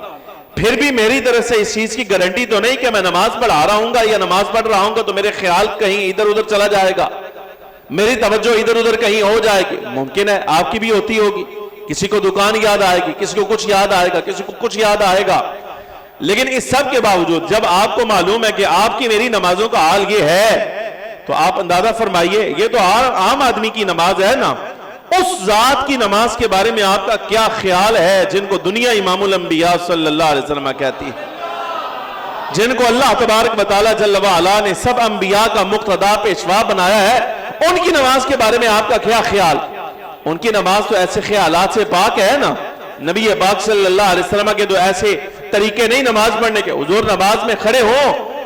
پھر بھی میری طرف سے اس چیز کی گارنٹی تو نہیں کہ میں نماز پڑھا رہا ہوں گا یا نماز پڑھ رہا ہوں گا تو میرے خیال کہیں ادھر ادھر چلا جائے گا، میری توجہ ادھر ادھر کہیں ہو جائے گی. ممکن ہے آپ کی بھی ہوتی ہوگی، کسی کو دکان یاد آئے گی، کسی کو کچھ یاد آئے گا، کسی کو کچھ یاد آئے گا. لیکن اس سب کے باوجود جب آپ کو معلوم ہے کہ آپ کی میری نمازوں کا حال یہ ہے تو آپ اندازہ فرمائیے یہ تو عام آدمی کی نماز ہے نا، اس ذات کی نماز کے بارے میں آپ کا کیا خیال ہے جن کو دنیا امام الانبیاء صلی اللہ علیہ وسلم کہتی ہے، جن کو اللہ تبارک و تعالی جل وعلا نے سب انبیاء کا مقتدا پیشوا بنایا ہے، ان کی نماز کے بارے میں آپ کا کیا خیال؟ ان کی نماز تو ایسے خیالات سے پاک ہے نا. نبی پاک صلی اللہ علیہ وسلم کے تو ایسے طریقے نہیں نماز پڑھنے کے. حضور نماز میں کھڑے ہوں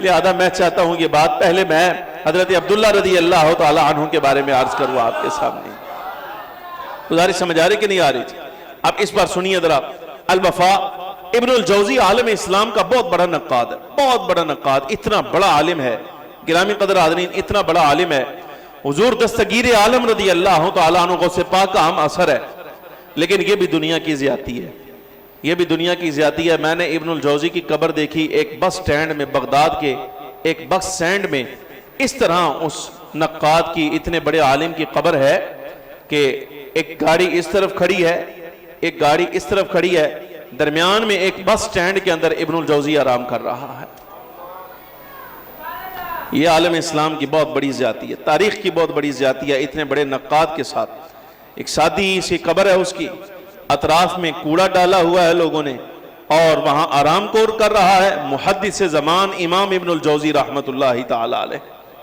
لہذا میں چاہتا ہوں یہ بات پہلے میں حضرت عبداللہ رضی اللہ تعالی عنہ کے بارے میں عرض کروں آپ کے سامنے. گزارش سمجھ آ رہی کہ نہیں آ رہی؟ اب اس بار سنیے ذرا. الوفا ابن الجوزی عالم اسلام کا بہت بڑا نقاد ہے، بہت بڑا نقاد، اتنا بڑا عالم ہے گرامی قدر حاضرین، اتنا بڑا عالم ہے. حضور دستگیر عالم رضی اللہ تعالیٰ عنہ غوث پاک کا ہم اثر ہے، لیکن یہ بھی دنیا کی زیادتی ہے، یہ بھی دنیا کی زیادتی ہے. میں نے ابن الجوزی کی قبر دیکھی ایک بس سٹینڈ میں، بغداد کے ایک بس سٹینڈ میں. اس طرح اس نقاد کی، اتنے بڑے عالم کی قبر ہے کہ ایک گاڑی اس طرف کھڑی ہے، ایک گاڑی اس طرف کھڑی ہے، درمیان میں ایک بس سٹینڈ کے اندر ابن الجوزی آرام کر رہا ہے. یہ عالم اسلام کی بہت بڑی زیادتی ہے، تاریخ کی بہت بڑی زیادتی ہے. اتنے بڑے نقاد کے ساتھ ایک سادی سی قبر ہے اس کی، اطراف میں کوڑا ڈالا ہوا ہے لوگوں نے، اور وہاں آرام کور کر رہا ہے محدث زمان امام ابن الجوزی رحمت اللہ تعالی علیہ.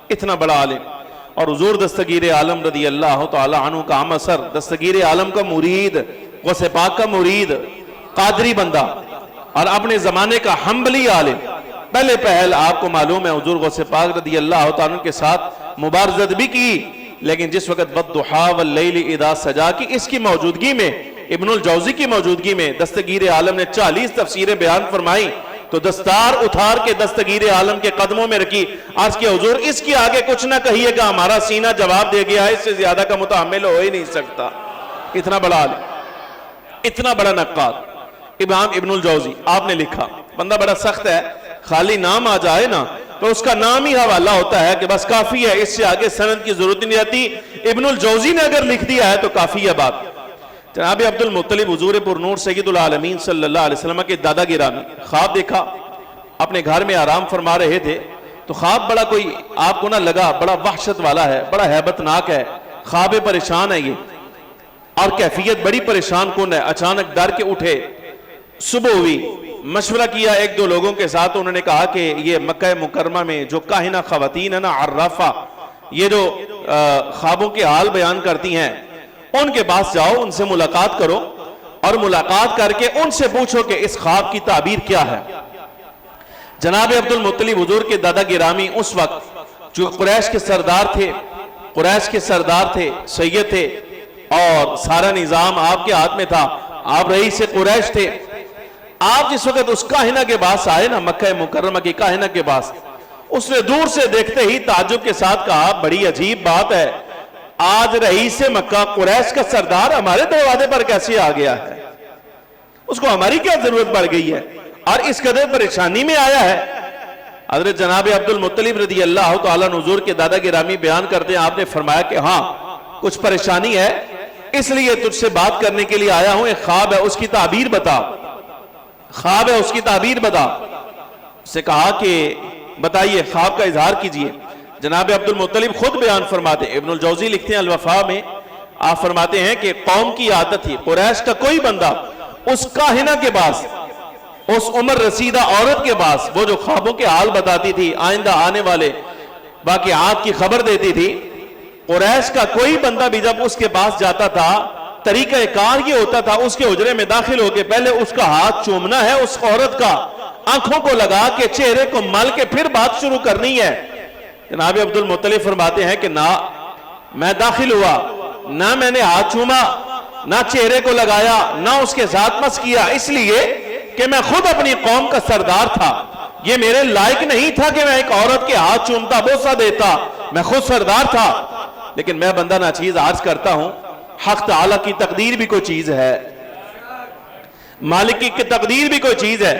اتنا بڑا عالم، اور حضور دستگیر عالم رضی اللہ تعالی عنہ کا ہم اثر، دستگیر عالم کا مرید، غوث پاک کا مرید، قادری بندہ، اور اپنے زمانے کا حنبلی عالم. پہلے پہل آپ کو معلوم ہے حضور غوث پاک رضی اللہ تعالیٰ عنہ کے ساتھ مبارزت بھی کی، لیکن جس وقت والضحیٰ واللیل اذا سجا کی اس کی موجودگی میں، ابن الجوزی کی موجودگی میں دستگیر عالم نے 40 تفسیریں بیان فرمائی، تو دستار اتھار کے دستگیر عالم کے قدموں میں رکھی. آج کے حضور اس کی آگے کچھ نہ کہیے گا، ہمارا سینہ جواب دے گیا ہے، اس سے زیادہ کا متحمل ہو ہی نہیں سکتا. اتنا بڑا عالم، اتنا بڑا نقاد امام ابن الجوزی. آپ نے لکھا، بندہ بڑا سخت ہے، خالی نام آ جائے نا تو اس کا نام ہی حوالہ ہوتا ہے کہ بس کافی ہے، اس سے آگے سند کی ضرورت نہیں رہتی. ابن الجوزی نے اگر لکھ دیا ہے تو کافی ہے بات. جناب عبد المطلب حضور پر نور سید العالمین صلی اللہ علیہ وسلم کے دادا گرامی، خواب دیکھا، اپنے گھر میں آرام فرما رہے تھے تو خواب بڑا کوئی آپ کو نہ لگا بڑا وحشت والا ہے، بڑا ہیبت ناک ہے، خواب پریشان ہے یہ، اور کیفیت بڑی پریشان کن ہے. اچانک ڈر کے اٹھے، صبح ہوئی، مشورہ کیا ایک دو لوگوں کے ساتھ. انہوں نے کہا کہ یہ مکہ مکرمہ میں جو کاہنہ خواتین ہیں نا، عرافہ، یہ جو خوابوں کے حال بیان کرتی ہیں، ان کے پاس جاؤ، ان سے ملاقات کرو، اور ملاقات کر کے ان سے پوچھو کہ اس خواب کی تعبیر کیا ہے. جناب عبد المطلب حضور کے دادا گرامی اس وقت جو قریش کے سردار تھے، قریش کے سردار تھے، سید تھے، اور سارا نظام آپ کے ہاتھ میں تھا، آپ رئیس قریش تھے. آپ جس وقت اس کاہنہ کے پاس آئے نا، مکہ مکرمہ کی کاہنہ کے پاس، اس نے دور سے دیکھتے ہی تعجب کے ساتھ کہا، بڑی عجیب بات ہے، آج رئیس مکہ قریش کا سردار ہمارے دروازے پر کیسے آ گیا ہے؟ اس کو ہماری کیا ضرورت پڑ گئی ہے اور اس قدر پریشانی میں آیا ہے؟ حضرت جناب عبد المطلب رضی اللہ تعالیٰ حضور کے دادا گرامی بیان کرتے ہیں، آپ نے فرمایا کہ ہاں کچھ پریشانی ہے، اس لیے تجھ سے بات کرنے کے لیے آیا ہوں. ایک خواب ہے، اس کی تعبیر بتا. خواب ہے، اس کی تعبیر بتا. اس سے کہا کہ بتائیے، خواب کا اظہار کیجئے. جناب عبد المطلب خود بیان فرماتے ہیں، ابن الجوزی لکھتے ہیں الوفا میں، آپ فرماتے ہیں کہ قوم کی عادت تھی، قریش کا کوئی بندہ اس کاہنہ کے پاس، اس عمر رسیدہ عورت کے پاس، وہ جو خوابوں کے حال بتاتی تھی، آئندہ آنے والے واقعات کی خبر دیتی تھی، قریش کا کوئی بندہ بھی جب اس کے پاس جاتا تھا، طریقہ کار یہ ہوتا تھا اس کے حجرے میں داخل ہو کے پہلے اس کا ہاتھ چومنا ہے اس عورت کا، آنکھوں کو لگا کے چہرے کو مل کے پھر بات شروع کرنی ہے. جناب عبد المطلب فرماتے ہیں کہ نہ میں داخل ہوا، نہ میں نے ہاتھ چوما، نہ چہرے کو لگایا، نہ اس کے ساتھ مس کیا، اس لیے کہ میں خود اپنی قوم کا سردار تھا. یہ میرے لائق نہیں تھا کہ میں ایک عورت کے ہاتھ چومتا، بوسہ دیتا، میں خود سردار تھا. لیکن میں بندہ ناچیز عرض کرتا ہوں، حق تعالیٰ کی تقدیر بھی کوئی چیز ہے، مالک کی تقدیر بھی کوئی چیز ہے.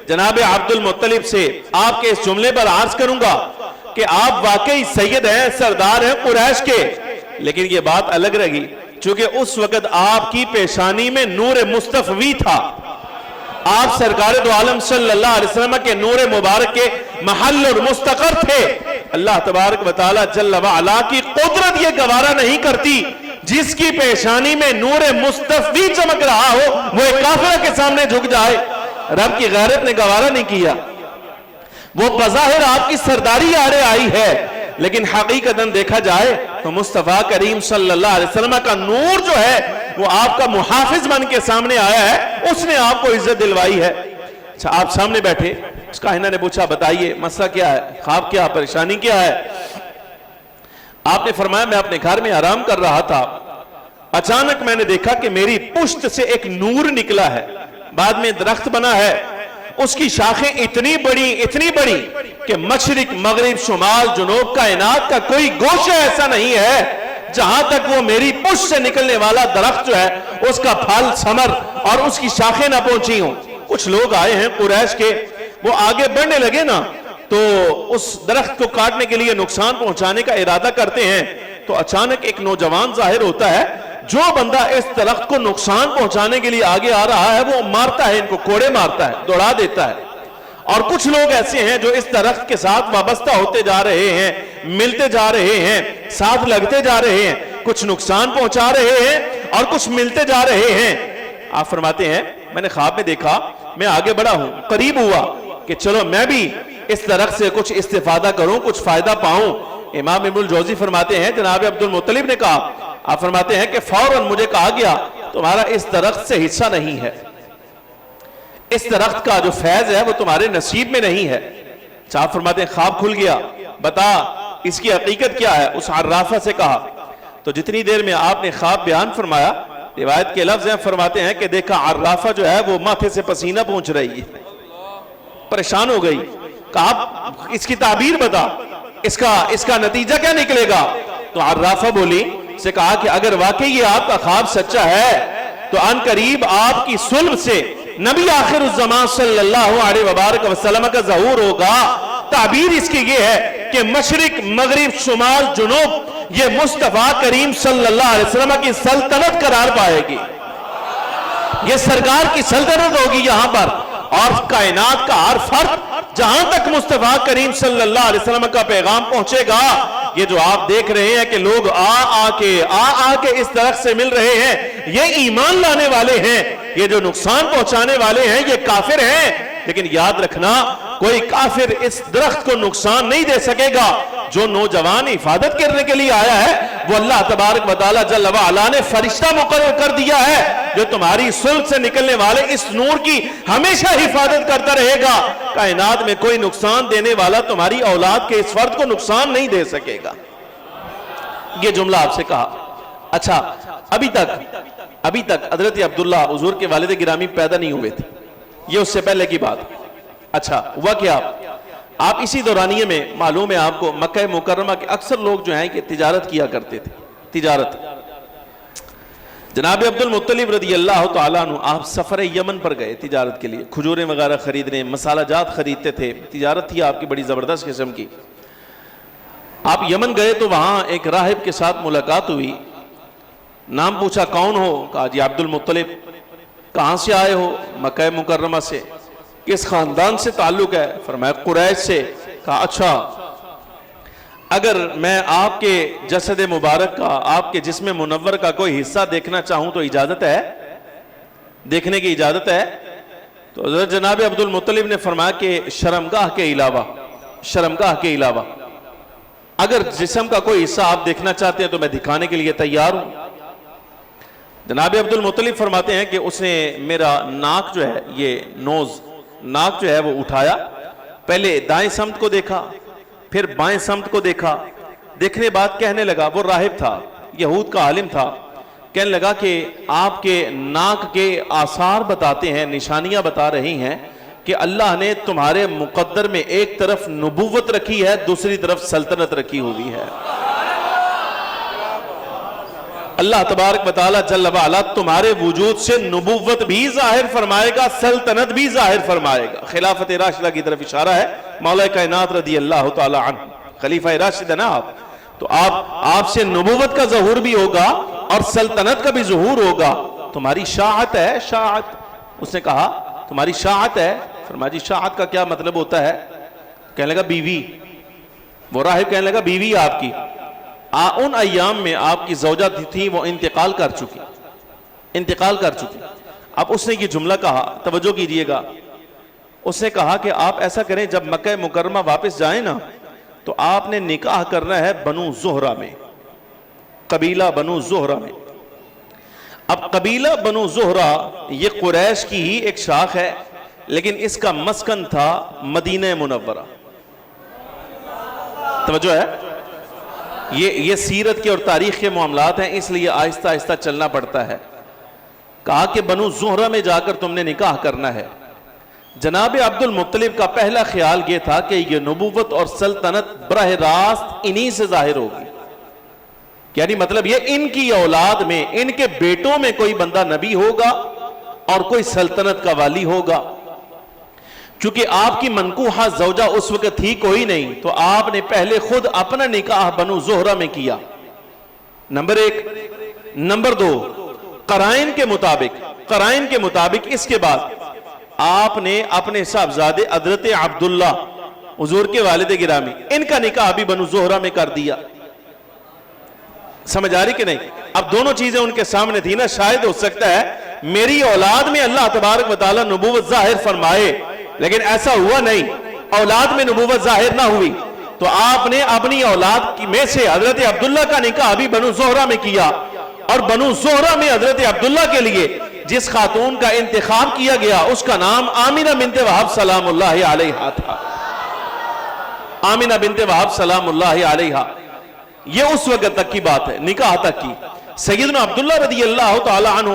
جناب عبد المطلب سے آپ کے اس جملے پر عرض کروں گا کہ آپ واقعی سید ہیں، سردار ہیں قریش کے، لیکن یہ بات الگ رہی چونکہ اس وقت آپ کی پیشانی میں نور مصطفی تھا. آپ سرکار دو عالم صلی اللہ علیہ وسلم کے نور مبارک کے محل اور مستقر تھے. اللہ تبارک و تعالی جل وعلا کی قدرت یہ گوارا نہیں کرتی جس کی پیشانی میں نور مصطفی چمک رہا ہو وہ ایک کافرہ کے سامنے جھک جائے. رب کی غیرت نے گوارا نہیں کیا. وہ بظاہر آپ کی سرداری آرے آئی ہے، لیکن حقیقتاً دیکھا جائے تو مصطفیٰ کریم صلی اللہ علیہ وسلم کا نور جو ہے وہ آپ کا محافظ بن کے سامنے آیا ہے، اس نے آپ کو عزت دلوائی ہے. اچھا آپ سامنے بیٹھے، اس کاہنہ نے پوچھا بتائیے مسئلہ کیا ہے، خواب کیا، پریشانی کیا ہے؟ آپ نے فرمایا میں اپنے گھر میں آرام کر رہا تھا، اچانک میں نے دیکھا کہ میری پشت سے ایک نور نکلا ہے، بعد میں درخت بنا ہے، اس کی شاخیں اتنی بڑی کہ مشرق مغرب شمال جنوب کائنات کا کوئی گوشہ ایسا نہیں ہے جہاں تک وہ میری پشت سے نکلنے والا درخت جو ہے اس کا پھل ثمر اور اس کی شاخیں نہ پہنچی ہوں۔ کچھ لوگ آئے ہیں قریش کے، وہ آگے بڑھنے لگے نا تو اس درخت کو کاٹنے کے لیے نقصان پہنچانے کا ارادہ کرتے ہیں، تو اچانک ایک نوجوان ظاہر ہوتا ہے، جو بندہ اس درخت کو نقصان پہنچانے کے لیے آگے آ رہا ہے وہ مارتا ہے، ان کو کوڑے مارتا ہے، دوڑا دیتا ہے۔ اور کچھ لوگ ایسے ہیں جو اس درخت کے ساتھ وابستہ ہوتے جا رہے ہیں، ملتے جا رہے ہیں، ساتھ لگتے جا رہے ہیں، کچھ نقصان پہنچا رہے ہیں اور کچھ ملتے جا رہے ہیں۔ آپ فرماتے ہیں میں نے خواب میں دیکھا، میں آگے بڑھا ہوں، قریب ہوا کہ چلو میں بھی اس درخت سے کچھ استفادہ کروں، کچھ فائدہ پاؤں۔ امام ابن الجوزی فرماتے ہیں جناب عبد المطلب نے کہا، آپ فرماتے ہیں کہ فوراً مجھے کہا گیا تمہارا اس درخت سے حصہ نہیں ہے، اس درخت کا جو فیض ہے وہ تمہارے نصیب میں نہیں ہے۔ آپ فرماتے ہیں خواب کھل گیا، بتا اس کی حقیقت کیا ہے؟ اس عرافہ سے کہا، تو جتنی دیر میں آپ نے خواب بیان فرمایا، روایت کے لفظ ہیں، فرماتے ہیں کہ دیکھا عرافہ جو ہے وہ ماتھے سے پسینہ پہنچ رہی ہے، پریشان ہو گئی، کہا اس کی تعبیر بتا، اس کا نتیجہ کیا نکلے گا؟ تو عرافہ بولی، سے کہا کہ اگر واقعی یہ آپ کا خواب سچا ہے تو ان قریب آپ کی صلب سے نبی آخر الزمان صلی اللہ علیہ وبارک وسلم کا ظہور ہوگا۔ تعبیر اس کی یہ ہے کہ مشرق مغرب شمال جنوب یہ مصطفیٰ کریم صلی اللہ علیہ وسلم کی سلطنت قرار پائے گی، یہ سرکار کی سلطنت ہوگی یہاں پر، اور کائنات کا ہر فرد جہاں تک مصطفیٰ کریم صلی اللہ علیہ وسلم کا پیغام پہنچے گا، یہ جو آپ دیکھ رہے ہیں کہ لوگ آ کے اس درخت سے مل رہے ہیں، یہ ایمان لانے والے ہیں، یہ جو نقصان پہنچانے والے ہیں یہ کافر ہیں۔ لیکن یاد رکھنا کوئی کافر اس درخت کو نقصان نہیں دے سکے گا، جو نوجوان حفاظت کرنے کے لیے آیا ہے وہ اللہ تبارک و تعالی جل وعلا نے فرشتہ مقرر کر دیا ہے جو تمہاری صلب سے نکلنے والے اس نور کی ہمیشہ حفاظت کرتا رہے گا۔ کائنات میں کوئی نقصان دینے والا تمہاری اولاد کے اس فرد کو نقصان نہیں دے سکے گا۔ یہ جملہ آپ سے کہا۔ اچھا ابھی تک حضرت عبداللہ حضور کے والد گرامی پیدا نہیں ہوئے تھے، یہ اس سے پہلے کی بات۔ اچھا ہوا کیا، آپ اسی دورانیے میں معلوم ہے آپ کو مکہ مکرمہ کے اکثر لوگ جو ہیں کہ تجارت کیا کرتے تھے، تجارت۔ جناب عبد المطلب رضی اللہ تعالیٰ عنہ آپ سفر یمن پر گئے تجارت کے لیے، کھجوریں وغیرہ خریدنے، مسالہ جات خریدتے تھے، تجارت تھی آپ کی بڑی زبردست قسم کی۔ آپ یمن گئے تو وہاں ایک راہب کے ساتھ ملاقات ہوئی، نام پوچھا کون ہو؟ کہا جی عبد المطلب۔ کہاں سے آئے ہو؟ مکہ مکرمہ سے۔ کس خاندان سے تعلق ہے؟ فرمایا قریش سے۔ کہا اچھا، اگر میں آپ کے جسد مبارک کا، آپ کے جسم منور کا کوئی حصہ دیکھنا چاہوں تو اجازت ہے؟ دیکھنے کی اجازت ہے؟ تو حضرت جناب عبد المطلب نے فرمایا کہ شرمگاہ کے علاوہ اگر جسم کا کوئی حصہ آپ دیکھنا چاہتے ہیں تو میں دکھانے کے لیے تیار ہوں۔ جناب عبد المطلب فرماتے ہیں کہ اس نے میرا ناک جو ہے، یہ ناک جو ہے وہ اٹھایا، پہلے دائیں سمت کو دیکھا، پھر بائیں سمت کو دیکھا، دیکھنے بعد کہنے لگا، وہ راہب تھا، یہود کا عالم تھا، کہنے لگا کہ آپ کے ناک کے آثار بتاتے ہیں، نشانیاں بتا رہی ہیں کہ اللہ نے تمہارے مقدر میں ایک طرف نبوت رکھی ہے، دوسری طرف سلطنت رکھی ہوئی ہے۔ اللہ تبارک و تعالی جل وعلا تمہارے وجود سے نبوت بھی ظاہر فرمائے گا، سلطنت بھی ظاہر فرمائے گا۔ خلافت راشدہ کی طرف اشارہ ہے، مولا کائنات رضی اللہ تعالی عنہ خلیفہ راشد ہے نا آپ، تو آپ سے نبوت کا ظہور بھی ہوگا اور سلطنت کا بھی ظہور ہوگا۔ تمہاری شاعت ہے، شاعت۔ اس نے کہا تمہاری شاعت ہے؟ فرمایا جی شاعت کا کیا مطلب ہوتا ہے؟ کہنے لگا بیوی۔ وہ راہب کہنے لگا بیوی آپ کی، ان ایام میں آپ کی زوجہ تھی وہ انتقال کر چکی۔ اب اس نے یہ جملہ کہا، توجہ کیجئے گا، اس نے کہا کہ آپ ایسا کریں جب مکہ مکرمہ واپس جائیں نا تو آپ نے نکاح کرنا ہے بنو زہرہ میں، قبیلہ بنو زہرہ میں۔ اب قبیلہ بنو زہرہ یہ قریش کی ہی ایک شاخ ہے، لیکن اس کا مسکن تھا مدینہ منورہ. توجہ ہے, یہ سیرت کے اور تاریخ کے معاملات ہیں, اس لیے آہستہ آہستہ چلنا پڑتا ہے. کہا کہ بنو زہرہ میں جا کر تم نے نکاح کرنا ہے. جناب عبد المطلب کا پہلا خیال یہ تھا کہ یہ نبوت اور سلطنت براہ راست انہی سے ظاہر ہوگی, یعنی مطلب یہ ان کی اولاد میں, ان کے بیٹوں میں کوئی بندہ نبی ہوگا اور کوئی سلطنت کا والی ہوگا. چونکہ آپ کی منکوحہ زوجہ اس وقت تھی کوئی نہیں, تو آپ نے پہلے خود اپنا نکاح بنو زہرہ میں کیا, نمبر 1. نمبر 2, قرائن کے مطابق اس کے بعد آپ نے اپنے صاحبزادے حضرت عبداللہ حضور کے والد گرامی, ان کا نکاح بھی بنو زہرہ میں کر دیا. سمجھ آ رہی کہ نہیں؟ اب دونوں چیزیں ان کے سامنے تھی نا. شاید ہو سکتا ہے میری اولاد میں اللہ تبارک و تعالی نبوت ظاہر فرمائے, لیکن ایسا ہوا نہیں, اولاد میں نبوت ظاہر نہ ہوئی, تو آپ نے اپنی اولاد میں سے حضرت عبداللہ کا نکاح بھی بنو زہرہ میں کیا. اور بنو زہرہ میں حضرت عبداللہ کے لیے جس خاتون کا انتخاب کیا گیا اس کا نام آمنہ بنت وہب سلام اللہ علیہا تھا. آمنہ بنت وہب سلام اللہ علیہا. یہ اس وقت تک کی بات ہے, نکاح تک کی. سیدنا عبداللہ رضی اللہ تعالی عنہ,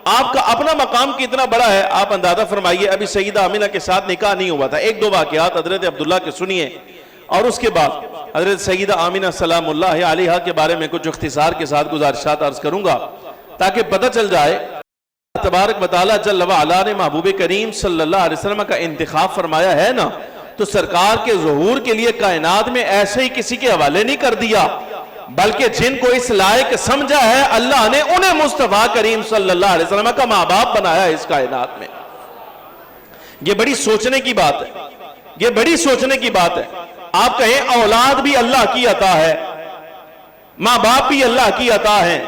آپ کا اپنا مقام کتنا بڑا ہے آپ اندازہ فرمائیے. ابھی سیدہ آمنہ کے ساتھ نکاح نہیں ہوا تھا. 1-2 واقعات حضرت عبداللہ کے سنیے, اور اس کے بعد حضرت سیدہ آمنہ سلام اللہ علیہا کے بارے میں کچھ اختصار کے ساتھ گزارشات عرض کروں گا تاکہ پتہ چل جائے. تبارک و تعالی جل وعلا نے محبوب کریم صلی اللہ علیہ وسلم کا انتخاب فرمایا ہے نا, تو سرکار کے ظہور کے لیے کائنات میں ایسے ہی کسی کے حوالے نہیں کر دیا, بلکہ جن کو اس لائق سمجھا ہے اللہ نے انہیں مصطفیٰ کریم صلی اللہ علیہ وسلم کا ماں باپ بنایا اس کائنات میں. یہ بڑی سوچنے کی بات ہے, یہ بڑی سوچنے کی بات ہے. آپ کہیں اولاد بھی اللہ کی عطا ہے, ماں باپ بھی اللہ کی عطا ہے,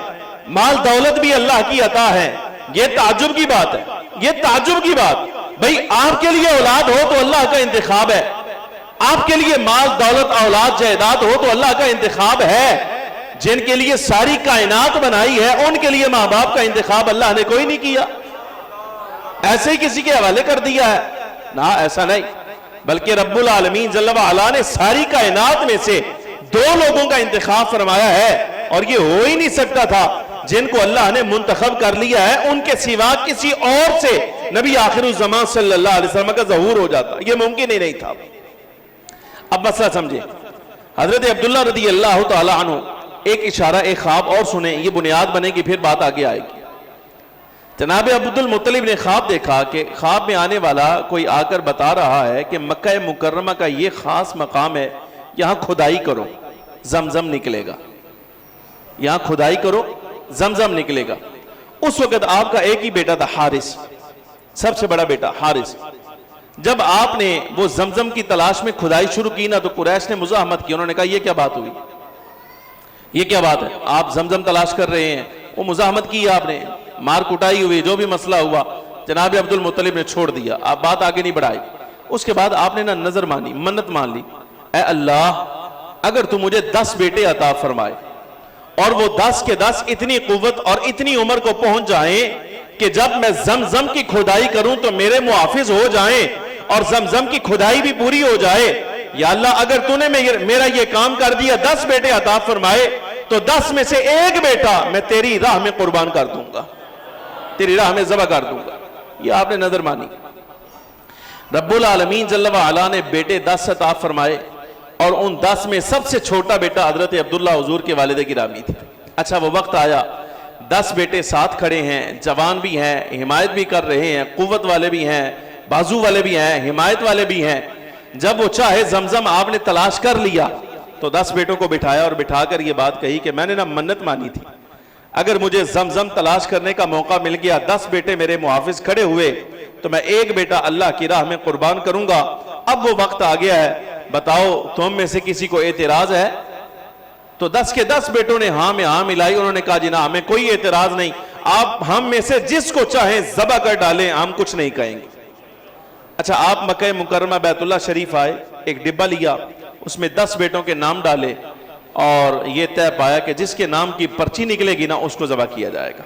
مال دولت بھی اللہ کی عطا ہے, یہ تعجب کی بات ہے, یہ تعجب کی بات. بھئی آپ کے لیے اولاد ہو تو اللہ کا انتخاب ہے, آپ کے لیے مال دولت اولاد جائیداد ہو تو اللہ کا انتخاب ہے. جن کے لیے ساری کائنات بنائی ہے ان کے لیے ماں باپ کا انتخاب اللہ نے کوئی نہیں کیا, ایسے ہی کسی کے حوالے کر دیا ہے نا, ایسا نہیں. بلکہ رب العالمین جل وعلا نے ساری کائنات میں سے 2 لوگوں کا انتخاب فرمایا ہے, اور یہ ہو ہی نہیں سکتا تھا. جن کو اللہ نے منتخب کر لیا ہے ان کے سوا کسی اور سے نبی آخر الزمان صلی اللہ علیہ وسلم کا ظہور ہو جاتا, یہ ممکن ہی نہیں تھا. اب مسئلہ سمجھیں. حضرت عبداللہ رضی اللہ تعالی عنہ, ایک اشارہ ایک خواب اور سنیں, یہ بنیاد بنے گی, پھر بات آگے آئے گی. جناب عبد المطلب نے خواب دیکھا کہ خواب میں آنے والا کوئی آ کر بتا رہا ہے کہ مکہ مکرمہ کا یہ خاص مقام ہے, یہاں کھدائی کرو زمزم نکلے گا, یہاں کھدائی کرو زمزم نکلے گا. اس وقت آپ کا ایک ہی بیٹا تھا حارث, سب سے بڑا بیٹا حارث. جب آپ نے وہ زمزم کی تلاش میں کھدائی شروع کی نا, تو قریش نے مزاحمت کی. انہوں نے کہا یہ کیا بات ہوئی, یہ کیا بات ہے, آپ زمزم تلاش کر رہے ہیں. وہ مزاحمت کی آپ نے, مار کٹائی ہوئی, جو بھی مسئلہ ہوا جناب عبد المطلب نے چھوڑ دیا, آپ بات آگے نہیں بڑھائی. اس کے بعد آپ نے نا نظر مانی, منت مان لی, اے اللہ اگر تو مجھے 10 بیٹے عطا فرمائے اور وہ 10 کے 10 اتنی قوت اور اتنی عمر کو پہنچ جائیں کہ جب میں زمزم کی کھدائی کروں تو میرے محافظ ہو جائیں اور زمزم کی کھدائی بھی پوری ہو جائے, یا اللہ اگر تو نے میرا یہ کام کر دیا, 10 بیٹے عطا فرمائے, تو 10 میں سے ایک بیٹا میں تیری راہ میں قربان کر دوں گا, تیری راہ میں ذبح کر دوں گا. یہ آپ نے نظر مانی. رب العالمین جل وعلا نے بیٹے 10 عطا فرمائے, اور ان 10 میں سب سے چھوٹا بیٹا حضرت عبداللہ حضور کے والد گرامی تھے. اچھا وہ وقت آیا, 10 بیٹے ساتھ کھڑے ہیں, جوان بھی ہیں, حمایت بھی کر رہے ہیں, قوت والے بھی ہیں, بازو والے بھی ہیں, حمایت والے بھی ہیں. جب وہ چاہے زمزم آپ نے تلاش کر لیا تو 10 بیٹوں کو بٹھایا اور بٹھا کر یہ بات کہی کہ میں نے نا منت مانی تھی, اگر مجھے زمزم تلاش کرنے کا موقع مل گیا, 10 بیٹے میرے محافظ کھڑے ہوئے, تو میں ایک بیٹا اللہ کی راہ میں قربان کروں گا. اب وہ وقت آ گیا ہے, بتاؤ تم میں سے کسی کو اعتراض ہے؟ تو 10 کے 10 بیٹوں نے ہاں میں ہاں ملائی. انہوں نے کہا جی نا ہمیں کوئی اعتراض نہیں, آپ ہم میں سے جس کو چاہیں ذبح کر ڈالیں, ہم کچھ نہیں کہیں گے. اچھا آپ مکہ مکرمہ بیت اللہ شریف آئے, ایک ڈبہ لیا, اس میں 10 بیٹوں کے نام ڈالے, اور یہ طے پایا کہ جس کے نام کی پرچی نکلے گی نا اس کو ذبح کیا جائے گا.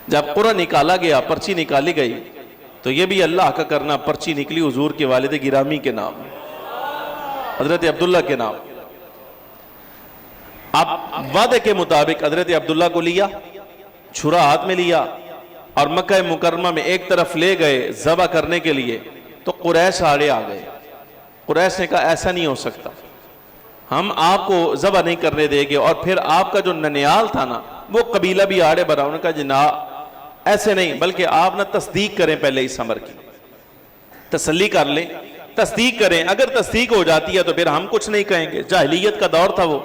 جب قرعہ نکالا گیا, پرچی نکالی گئی, تو یہ بھی اللہ کا کرنا، پرچی نکلی حضور کے والد گرامی کے نام، حضرت عبداللہ کے نام۔ آپ وعدے کے مطابق حضرت عبداللہ کو لیا، چھرا ہاتھ میں لیا اور مکہ مکرمہ میں ایک طرف لے گئے ذبح کرنے کے لیے، تو قریش آڑے آ گئے۔ قریش نے کہا ایسا نہیں ہو سکتا، ہم آپ کو ذبح نہیں کرنے دیں گے، اور پھر آپ کا جو ننیال تھا نا وہ قبیلہ بھی آڑے بھرا۔ انہوں نے کہا جناب ایسے نہیں، بلکہ آپ نہ تصدیق کریں پہلے اس امر کی، تسلی کر لیں، تصدیق کریں، اگر تصدیق ہو جاتی ہے تو پھر ہم کچھ نہیں کہیں گے، جاہلیت کا دور تھا وہ۔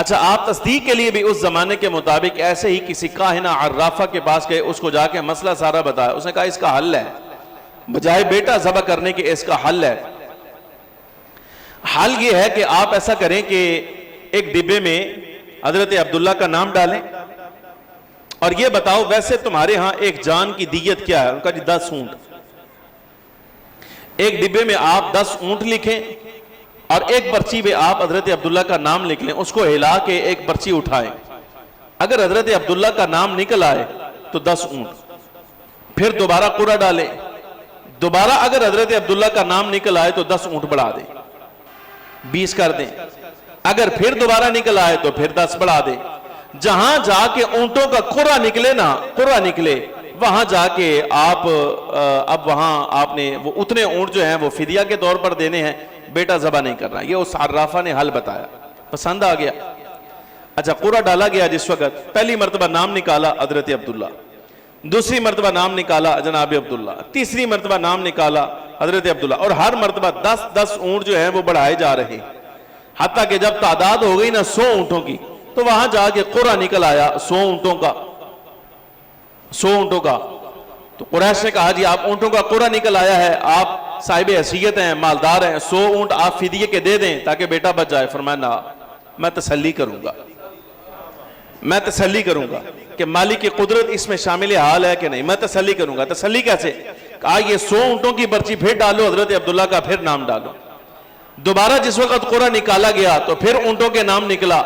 اچھا آپ تصدیق کے لیے بھی اس زمانے کے مطابق ایسے ہی کسی کاہنہ عرافہ کے پاس گئے، اس کو جا کے مسئلہ سارا بتایا، اس نے کہا اس کا حل ہے، بجائے بیٹا ذبح کرنے کے اس کا حل ہے۔ حل یہ ہے کہ آپ ایسا کریں کہ ایک ڈبے میں حضرت عبداللہ کا نام ڈالیں اور یہ بتاؤ ویسے تمہارے ہاں ایک جان کی دیت کیا ہے؟ ان کا جی 10 اونٹ۔ ایک ڈبے میں آپ 10 اونٹ لکھیں اور ایک پرچی میں آپ حضرت عبداللہ کا نام لکھ لیں، اس کو ہلا کے ایک پرچی اٹھائیں، اگر حضرت عبداللہ کا نام نکل آئے تو 10 اونٹ، پھر دوبارہ قرعہ ڈالیں، دوبارہ اگر حضرت عبداللہ کا نام نکل آئے تو 10 اونٹ بڑھا دیں، 20 کر دیں، اگر پھر دوبارہ نکل آئے تو پھر 10 بڑھا دیں۔ جہاں جا کے اونٹوں کا قرعہ نکلے نا، قرعہ نکلے، وہاں جا کے آپ اب وہاں آپ نے وہ اتنے اونٹ جو ہیں وہ فدیہ کے طور پر دینے ہیں، بیٹا ذبح نہیں کرنا۔ یہ اس عرافہ نے حل بتایا، پسند آ گیا۔ اچھا قرعہ ڈالا گیا، جس وقت پہلی مرتبہ نام نکالا حضرت عبداللہ، دوسری مرتبہ نام نکالا جناب عبداللہ، تیسری مرتبہ نام نکالا حضرت عبداللہ، اور ہر مرتبہ 10 اونٹ جو ہیں وہ بڑھائے جا رہے، حتیٰ کہ جب تعداد ہو گئی نا 100 اونٹوں کی، تو وہاں جا کے قرعہ نکل آیا 100 اونٹوں کا، 100 اونٹوں کا۔ تو قریش نے کہا جی آپ اونٹوں کا قرعہ نکل آیا ہے، آپ صاحب حیثیت ہیں، مالدار ہیں، 100 اونٹ آپ فدیے کے دے دیں تاکہ بیٹا بچ جائے۔ فرمایا نا، میں تسلی کروں گا، میں تسلی کروں گا کہ مالک کی قدرت اس میں شامل حال ہے کہ نہیں، میں تسلی کروں گا۔ تسلی کیسے؟ کہا یہ 100 اونٹوں کی پرچی پھر ڈالو، حضرت عبداللہ کا پھر نام ڈالو۔ دوبارہ جس وقت قرعہ نکالا گیا تو پھر اونٹوں کے نام نکلا،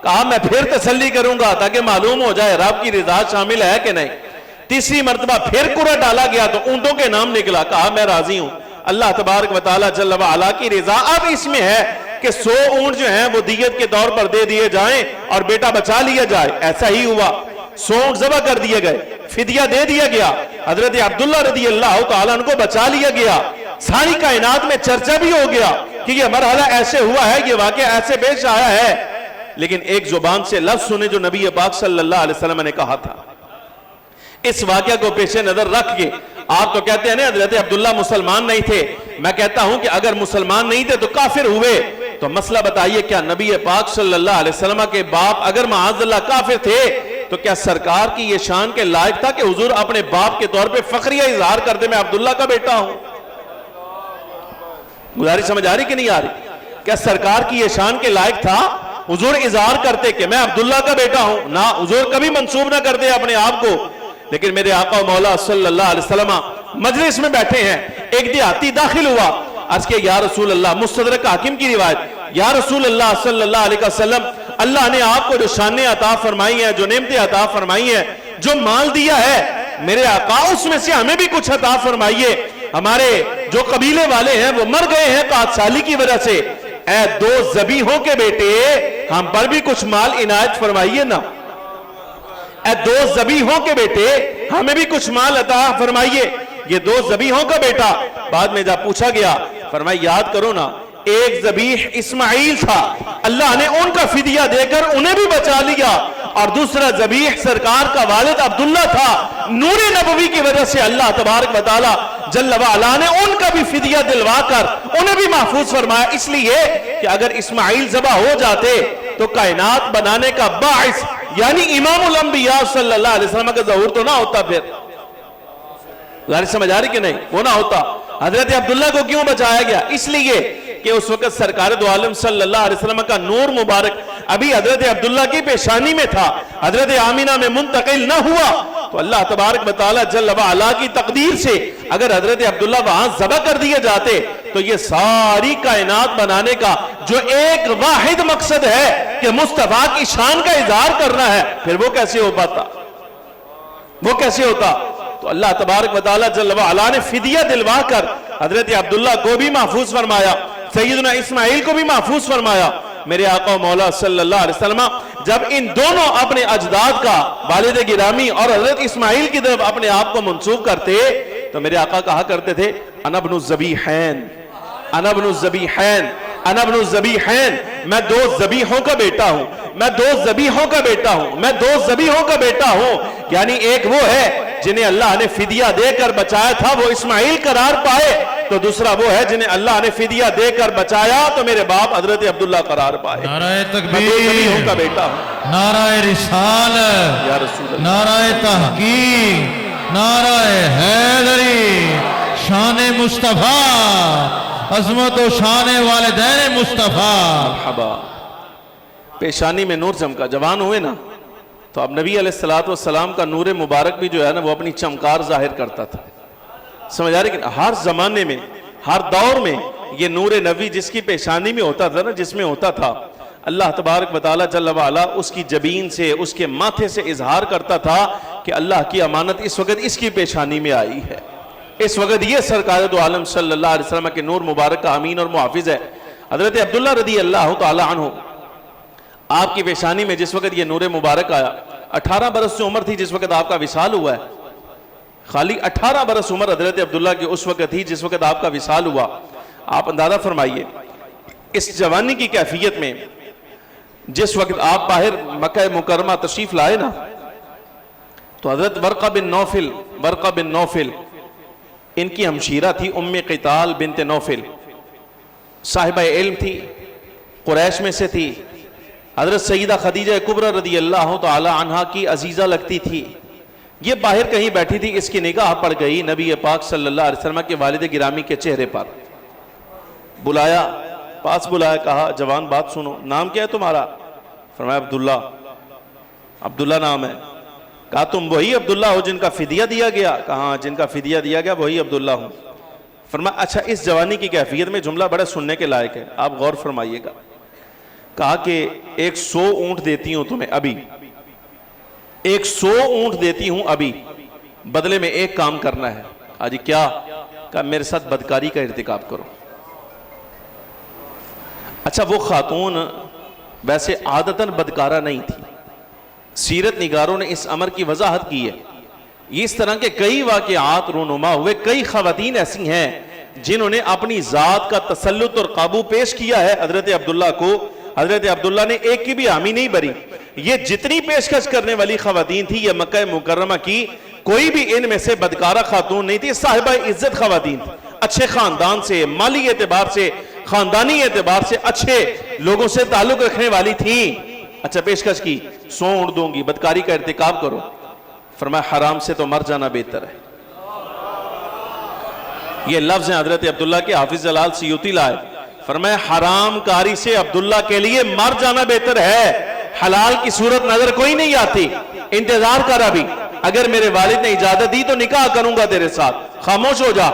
کہا میں پھر تسلی کروں گا تاکہ معلوم ہو جائے رب کی رضا شامل ہے کہ نہیں۔ تیسری مرتبہ پھر قرعہ ڈالا گیا تو اونٹوں کے نام نکلا، کہا میں راضی ہوں، اللہ تبارک و تعالی جل وعلا کی رضا اب اس میں ہے کہ 100 اونٹ جو ہیں وہ دیت کے طور پر دے دیے جائیں اور بیٹا بچا لیا جائے۔ ایسا ہی ہوا، 100 اونٹ ذبح کر دیے گئے، فدیہ دے دیا گیا، حضرت عبداللہ رضی اللہ تعالیٰ عنہ کو بچا لیا گیا۔ ساری کائنات میں چرچا بھی ہو گیا کہ یہ مرحلہ ایسے ہوا ہے، یہ واقعہ ایسے پیش آیا ہے، لیکن ایک زبان سے لفظ سنے جو نبی پاک صلی اللہ علیہ وسلم نے کہا تھا۔ اس واقعہ کو پیش نظر رکھ کے آپ تو کہتے ہیں نا حضرت عبداللہ مسلمان نہیں تھے، میں کہتا ہوں کہ اگر مسلمان نہیں تھے تو کافر ہوئے، تو مسئلہ بتائیے کیا نبی پاک صلی اللہ علیہ وسلم کے باپ اگر معاذ اللہ کافر تھے تو کیا سرکار کی یہ شان کے لائق تھا کہ حضور اپنے باپ کے طور پہ فخریہ اظہار کرتے میں عبداللہ کا بیٹا ہوں؟ گزارش سمجھ آ رہی کہ نہیں آ رہی؟ کیا سرکار کی یہ شان کے لائق تھا حضور اظہار کرتے کہ میں عبداللہ کا بیٹا ہوں؟ نہ، حضور کبھی منسوب نہ کرتے اپنے آپ کو۔ لیکن میرے آقا و مولا صلی اللہ علیہ وسلم مجلس میں بیٹھے ہیں، ایک دیہاتی داخل ہوا، عرض کہ یا رسول اللہ، مستدرک حاکم کی روایت، یا رسول اللہ صلی اللہ علیہ وسلم، اللہ نے آپ کو جو شانیں عطا فرمائی ہیں، جو نعمتیں عطا فرمائی ہیں، جو مال دیا ہے، میرے آقا اس میں سے ہمیں بھی کچھ عطا فرمائیے، ہمارے جو قبیلے والے ہیں وہ مر گئے ہیں قحط سالی کی وجہ سے، اے 2 ذبیحوں کے بیٹے ہم پر بھی کچھ مال عنایت فرمائیے نا، اے 2 ذبیحوں کے بیٹے ہمیں بھی کچھ مال عطا فرمائیے۔ یہ 2 ذبیحوں کا بیٹا، بعد میں جب پوچھا گیا فرمایا یاد کرو نا، ایک ذبیح اسماعیل تھا، اللہ نے ان کا فدیہ دے کر انہیں بھی بچا لیا، اور دوسرا ذبیح سرکار کا والد عبداللہ تھا، نور نبوی کی وجہ سے اللہ تبارک و تعالی جل وعلا نے ان کا بھی فدیہ دلوا کر انہیں بھی محفوظ فرمایا، اس لیے کہ اگر اسماعیل ذبح ہو جاتے تو کائنات بنانے کا باعث یعنی امام الانبیاء صلی اللہ علیہ وسلم کا ظہور تو نہ ہوتا، پھر ظاہر سمجھ آ رہی کہ نہیں، وہ نہ ہوتا۔ حضرت عبداللہ کو کیوں بچایا گیا؟ اس لیے کہ اس وقت سرکار دو عالم صلی اللہ علیہ وسلم کا نور مبارک ابھی حضرت عبداللہ کی پیشانی میں تھا، حضرت آمینہ میں منتقل نہ ہوا، تو اللہ تبارک و تعالی جل وعلا کی تقدیر سے اگر حضرت عبداللہ وہاں ذبح کر دیے جاتے تو یہ ساری کائنات بنانے کا جو ایک واحد مقصد ہے کہ مصطفیٰ کی شان کا اظہار کرنا ہے، پھر وہ کیسے ہو پاتا، وہ کیسے ہوتا؟ تو اللہ تبارک و تعالیٰ جل وعلا نے فدیہ دلوا کر حضرت عبداللہ کو بھی محفوظ فرمایا، سیدنا اسماعیل کو بھی محفوظ فرمایا۔ میرے آقا و مولا صلی اللہ علیہ وسلم جب ان دونوں اپنے اجداد کا، والد گرامی اور حضرت اسماعیل کی طرف اپنے آپ کو منسوب کرتے تو میرے آقا کہا کرتے تھے انا ابن الذبیحین، انا ابن الذبیحین، انا ابن الذبیحین، میں دو ذبیحوں کا بیٹا ہوں، میں دو ذبیحوں کا بیٹا ہوں، میں دو ذبیحوں کا بیٹا ہوں۔ یعنی ایک وہ ہے جنہیں اللہ نے فدیہ دے کر بچایا تھا، وہ اسماعیل قرار پائے، تو دوسرا وہ ہے جنہیں اللہ نے فدیہ دے کر بچایا تو میرے باپ حضرت عبداللہ قرار پائے۔ نعرہ میں دو تکبیر، ذبیحوں کا بیٹا ہوں۔ نعرہ رسالت، یا رسول اللہ، نعرہ تحقیق، نعرہ حیدری، شان مصطفیٰ، عظمت و شان والدین مصطفیٰ۔ مرحبا۔ پیشانی میں نور چمکا، جوان ہوئے نا تو اب نبی علیہ السلام کا نور مبارک بھی جو ہے نا وہ اپنی چمکار ظاہر کرتا تھا، سمجھ آ رہی کہ ہر زمانے میں، ہر دور میں یہ نور نبی جس کی پیشانی میں ہوتا تھا نا، جس میں ہوتا تھا، اللہ تبارک و تعالیٰ جل وعلا اس کی جبین سے، اس کے ماتھے سے اظہار کرتا تھا کہ اللہ کی امانت اس وقت اس کی پیشانی میں آئی ہے، اس وقت یہ سرکار دو عالم صلی اللہ علیہ وسلم کے نور مبارک کا امین اور محافظ ہے۔ حضرت عبداللہ رضی اللہ تعالی عنہ، آپ کی پیشانی میں جس وقت یہ نور مبارک آیا، 18 برس سے عمر تھی جس وقت آپ کا وصال ہوا ہے، خالی 18 برس عمر حضرت عبداللہ کی اس وقت تھی جس وقت آپ کا وصال ہوا۔ آپ اندازہ فرمائیے اس جوانی کی کیفیت میں جس وقت آپ باہر مکہ مکرمہ تشریف لائے نا تو حضرت ورقہ بن نوفل ان کی ہمشیرہ تھی ام قتال بنت نوفل، صاحبہ علم تھی، قریش میں سے تھی، حضرت سیدہ خدیجہ کبریٰ رضی اللہ تعالی عنہا کی عزیزہ لگتی تھی۔ یہ باہر کہیں بیٹھی تھی، اس کی نگاہ پڑ گئی نبی پاک صلی اللہ علیہ وسلم کے والد گرامی کے چہرے پر، بلایا، پاس بلایا، کہا جوان بات سنو، نام کیا ہے تمہارا؟ فرمایا عبداللہ۔ عبداللہ نام ہے۔ کہا تم وہی عبداللہ ہو جن کا فدیہ دیا گیا؟ کہا ہاں جن کا فدیہ دیا گیا وہی عبداللہ ہوں۔ فرمایا اچھا اس جوانی کی کیفیت میں جملہ بڑا سننے کے لائق ہے، آپ غور فرمائیے گا۔ کہا کہ 100 اونٹ دیتی ہوں تمہیں ابھی، 100 اونٹ دیتی ہوں ابھی، بدلے میں ایک کام کرنا ہے۔ کہا جی کیا؟ کہا میرے ساتھ بدکاری کا ارتکاب کرو۔ اچھا وہ خاتون ویسے عادتاً بدکارہ نہیں تھی، سیرت نگاروں نے اس امر کی وضاحت کی ہے۔ اس طرح کے کئی واقعات رونما ہوئے، کئی خواتین ایسی ہیں جنہوں نے اپنی ذات کا تسلط اور قابو پیش کیا ہے حضرت عبداللہ کو۔ حضرت عبداللہ نے ایک کی بھی حامی نہیں بری۔ یہ جتنی پیشکش کرنے والی خواتین تھی یہ مکہ مکرمہ کی، کوئی بھی ان میں سے بدکارہ خاتون نہیں تھی، صاحبہ عزت خواتین تھی، اچھے خاندان سے، مالی اعتبار سے، خاندانی اعتبار سے اچھے لوگوں سے تعلق رکھنے والی تھیں۔ اچھا پیشکش کی 100 اونٹ دوں گی، بدکاری کا ارتکاب کرو۔ فرمایا حرام سے تو مر جانا بہتر ہے۔ یہ لفظ ہیں حضرت عبداللہ کے حافظ جلال سیوطی لائے، فرمایا حرام کاری سے عبداللہ کے لیے مر جانا بہتر ہے، حلال کی صورت نظر کوئی نہیں آتی، انتظار کر ابھی، اگر میرے والد نے اجازت دی تو نکاح کروں گا تیرے ساتھ، خاموش ہو جا۔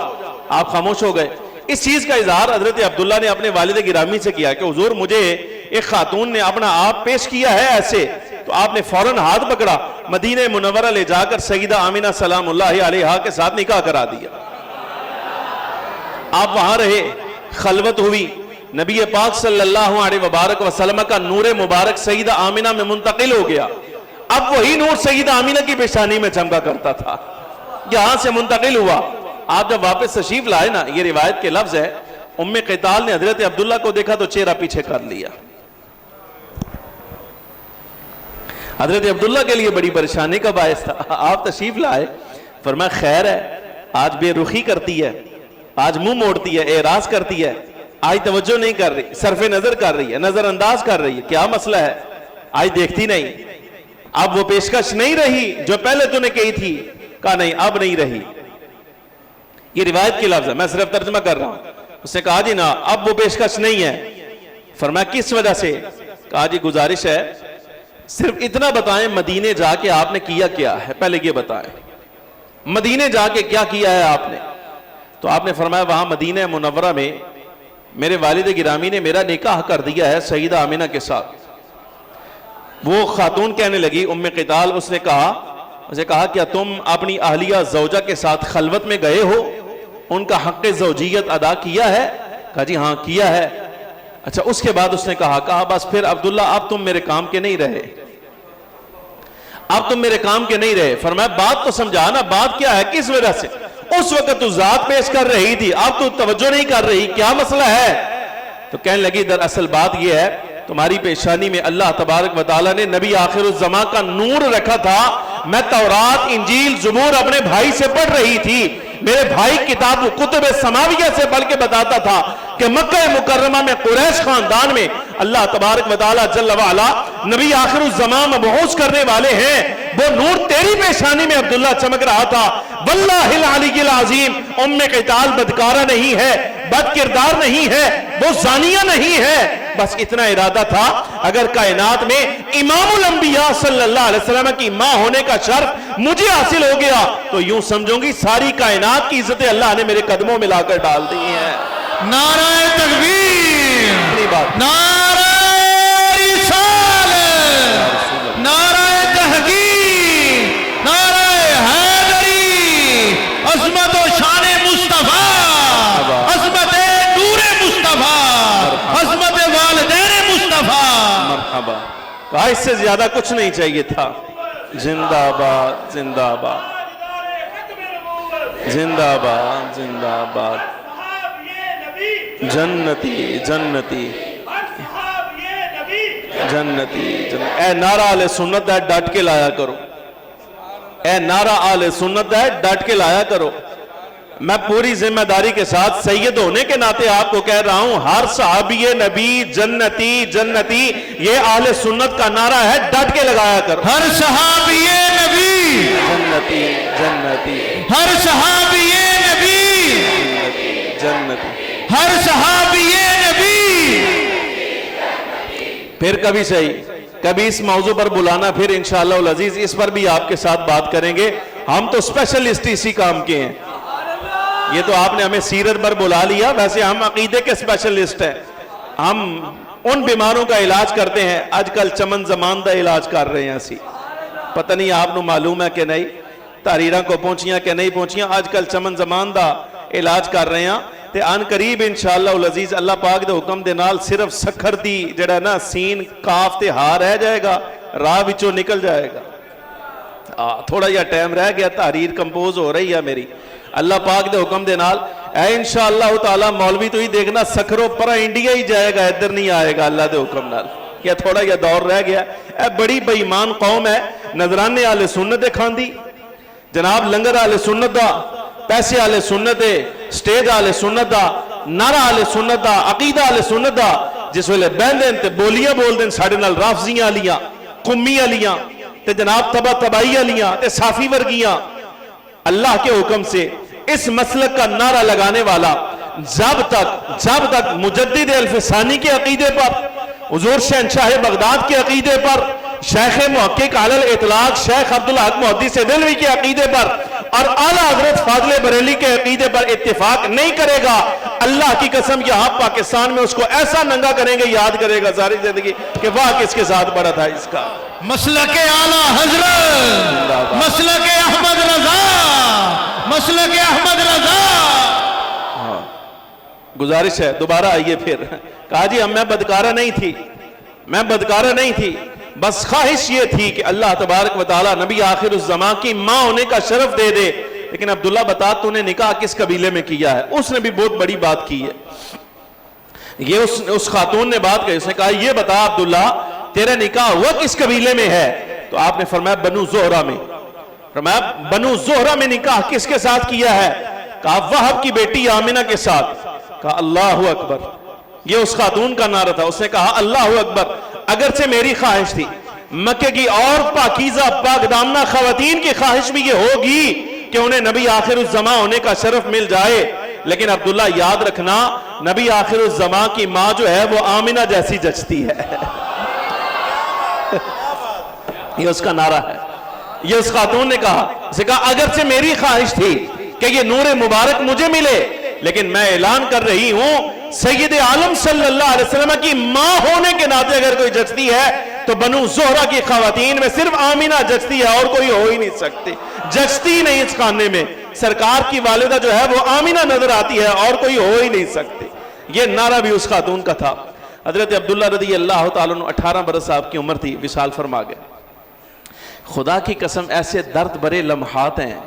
آپ خاموش ہو گئے۔ اس چیز کا اظہار حضرت عبداللہ نے اپنے والد گرامی سے کیا کہ حضور مجھے ایک خاتون نے اپنا آپ پیش کیا ہے ایسے، تو آپ نے فوراً ہاتھ پکڑا، مدینہ منورہ لے جا کر سیدہ آمینہ سلام اللہ علیہا کے ساتھ نکاح کرا دیا۔ آپ وہاں رہے، خلوت ہوئی، نبی پاک صلی اللہ علیہ وبارک وسلم کا نور مبارک سیدہ آمینہ میں منتقل ہو گیا۔ اب وہی نور سیدہ آمینہ کی پیشانی میں چمکا کرتا تھا، یہاں سے منتقل ہوا۔ آپ جب واپس تشریف لائے نا، یہ روایت کے لفظ ہے، ام قتال نے حضرت عبداللہ کو دیکھا تو چہرہ پیچھے کر لیا۔ حضرت عبداللہ کے لیے بڑی پریشانی کا باعث تھا۔ آپ تشریف لائے، فرمایا خیر ہے، آج بے رخی کرتی ہے، آج منہ موڑتی ہے، اعراض کرتی ہے، آج توجہ نہیں کر رہی، صرف نظر کر رہی ہے، نظر انداز کر رہی ہے، کیا مسئلہ ہے؟ آج دیکھتی نہیں۔ اب وہ پیشکش نہیں رہی جو پہلے تو نے کہی تھی؟ کہا نہیں اب نہیں رہی۔ یہ روایت کی لفظ ہے، میں صرف ترجمہ کر رہا ہوں۔ اس نے کہا جی نا اب وہ پیشکش نہیں ہے۔ فرمایا کس وجہ سے؟ کہا جی گزارش ہے صرف اتنا بتائیں مدینے جا کے آپ نے کیا کیا ہے، پہلے یہ بتائیں مدینے جا کے کیا کیا ہے آپ نے؟ تو آپ نے فرمایا وہاں مدینہ منورہ میں میرے والد گرامی نے میرا نکاح کر دیا ہے سیدہ آمینہ کے ساتھ۔ وہ خاتون کہنے لگی ام قتال، اس نے کہا اسے کہا کیا تم اپنی اہلیہ زوجہ کے ساتھ خلوت میں گئے ہو، ان کا حق زوجیت ادا کیا ہے؟ کہا جی ہاں کیا ہے۔ اچھا اس کے بعد اس نے کہا بس پھر عبداللہ اب تم میرے کام کے نہیں رہے، اب تم میرے کام کے نہیں رہے۔ فرمایا بات تو سمجھا نا، بات کیا ہے، کس وجہ سے؟ اس وقت تو ذات پیش کر رہی تھی، اب تو توجہ نہیں کر رہی، کیا مسئلہ ہے؟ تو کہنے لگی دراصل بات یہ ہے تمہاری پیشانی میں اللہ تبارک و تعالیٰ نے نبی آخر الزمان کا نور رکھا تھا، میں تورات انجیل زبور اپنے بھائی سے پڑھ رہی تھی، میرے بھائی کتاب کتب سماویہ سے پڑھ کے بتاتا تھا کہ مکہ مکرمہ میں قریش خاندان میں اللہ تبارک و تعالیٰ جل وعلا نبی آخر الزمان مبعوث کرنے والے ہیں، وہ نور تیری پیشانی میں عبداللہ چمک رہا تھا۔ واللہ العلی العظیم ام قتال بدکارہ نہیں ہے، بد کردار نہیں ہے، وہ زانیہ نہیں ہے، بس اتنا ارادہ تھا اگر کائنات میں امام الانبیاء صلی اللہ علیہ وسلم کی ماں ہونے کا شرف مجھے حاصل ہو گیا تو یوں سمجھوں گی ساری کائنات کی عزتیں اللہ نے میرے قدموں میں لا کر ڈال دی ہیں۔ نعرہ تکبیر، اپنی بات نعرہ رسالت، نعرہ تحقیق، نعرہ حیدری، عظمت و شان مصطفیٰ، عظمت نور مصطفیٰ، عظمت والدین مصطفیٰ۔ مرحبا، کہا اس سے زیادہ کچھ نہیں چاہیے تھا۔ زندہ باد، زندہ باد، زندہ باد، زندہ باد، جنتی جنتی جنتی۔ اے نعرہ اہل سنت ہے ڈٹ کے لایا کرو، اے نعرہ اہل سنت ہے ڈٹ کے لایا کرو۔ میں پوری ذمہ داری کے ساتھ سید ہونے کے ناطے آپ کو کہہ رہا ہوں ہر صحابی نبی جنتی جنتی، یہ اہل سنت کا نعرہ ہے، ڈٹ کے لگایا کرو۔ ہر صحابی نبی جنتی جنتی ہر صحابی نبی جنتی۔ ہر صحابی نبی۔ پھر کبھی صحیح، کبھی اس موضوع پر بلانا، پھر انشاءاللہ العزیز اس پر بھی آپ کے ساتھ بات کریں گے۔ ہم تو اسپیشلسٹ اسی کام کے ہیں، یہ تو آپ نے ہمیں سیرت پر بلا لیا، ویسے ہم عقیدے کے اسپیشلسٹ ہیں، ہم ان بیماروں کا علاج کرتے ہیں۔ آج کل چمن زمان دا علاج کر رہے ہیں اسی، پتہ نہیں آپ نو معلوم ہے کہ نہیں، تحریراں کو پہنچیاں کہ نہیں پہنچیاں، آج کل چمن زمان دا علاج کر رہے ہیں تے آن قریب انشاءاللہ العزیز اللہ پاک دے حکم دے نال صرف سکھر دی جڑا نا سین کاف تے ہا رہ جائے گا، راہ وچوں نکل جائے گا۔ تھوڑا یا ٹائم رہ گیا، تحریر کمپوز ہو رہی ہے میری، اللہ پاک دے حکم دے نال اے انشاءاللہ تعالی مولوی تو ہی دیکھنا سکھرو پرا انڈیا ہی جائے گا، ادھر نہیں آئے گا اللہ دے حکم نال۔ یا تھوڑا یا دور رہ گیا، اے بڑی بے ایمان قوم ہے، نظرانے آلے سنت دے کھاندی، جناب لنگر آلے سنت دا، پیسے آلے سنت دے، سٹیج آلے سنت دا، نعرہ آلے سنت دا، عقیدہ آلے سنت دا، جس ویلے بہندیں تے بولیاں بول دیں ساڑھے نال رافضیاں آلیاں، قمی آلیاں تے جناب تبا تبائی آلیاں تے صافی ورگیاں۔ اللہ کے حکم سے اس مسلک کا نعرہ لگانے والا جب تک مجدد الفسانی کے عقیدے پر، حضور شہنشاہ بغداد کے عقیدے پر، شیخ محقق علی الاطلاق شیخ عبدالحق محدث دہلوی کے عقیدے پر اور اعلیٰ حضرت فاضل بریلی کے عقیدے پر اتفاق نہیں کرے گا، اللہ کی قسم یہاں پاکستان میں اس کو ایسا ننگا کریں گے، یاد کرے گا ساری زندگی کہ واہ کس کے ساتھ پڑا تھا اس کا۔ مسلک اعلیٰ حضرت، مسلک احمد رضا، مسلک احمد رضا۔ گزارش ہے دوبارہ آئیے پھر۔ کہا جی میں بدکارہ نہیں تھی، میں بدکارہ نہیں تھی، بس خواہش یہ تھی کہ اللہ تبارک و تعالی نبی آخر الزمان کی ماں ہونے کا شرف دے دے۔ لیکن عبداللہ بتا تو نے نکاح کس قبیلے میں کیا ہے؟ اس نے بھی بہت بڑی بات کی ہے، یہ اس خاتون نے بات کہی، اس نے کہا یہ بتا عبداللہ تیرا نکاح ہوا کس قبیلے میں ہے؟ تو آپ نے فرمایا بنو زہرہ میں۔ فرمایا بنو زہرہ میں نکاح کس کے ساتھ کیا ہے؟ کہا وہب کی بیٹی آمنہ کے ساتھ۔ کہا اللہ اکبر، یہ اس خاتون کا نعرہ تھا، اس نے کہا اللہ اکبر، اگرچہ میری خواہش تھی، مکے کی اور پاکیزہ پاک دامنہ خواتین کی خواہش بھی یہ ہوگی کہ انہیں نبی آخر الزمان ہونے کا شرف مل جائے، لیکن عبداللہ یاد رکھنا نبی آخر الزمان کی ماں جو ہے وہ آمنہ جیسی جچتی ہے۔ یہ اس کا نعرہ ہے، یہ اس خاتون نے کہا، اسے کہا اگرچہ میری خواہش تھی کہ یہ نور مبارک مجھے ملے، لیکن میں اعلان کر رہی ہوں سید عالم صلی اللہ علیہ وسلم کی ماں ہونے کے ناطے اگر کوئی جچتی ہے تو بنو زہرہ کی خواتین میں صرف آمینہ جچتی ہے اور کوئی ہو ہی نہیں سکتی، جچتی نہیں اس خانے میں، سرکار کی والدہ جو ہے وہ آمینہ نظر آتی ہے اور کوئی ہو ہی نہیں سکتی۔ یہ نعرہ بھی اس خاتون کا تھا۔ حضرت عبداللہ رضی اللہ تعالیٰ عنہ 18 برس آپ کی عمر تھی، وصال فرما گئے۔ خدا کی قسم ایسے درد بھرے لمحات ہیں،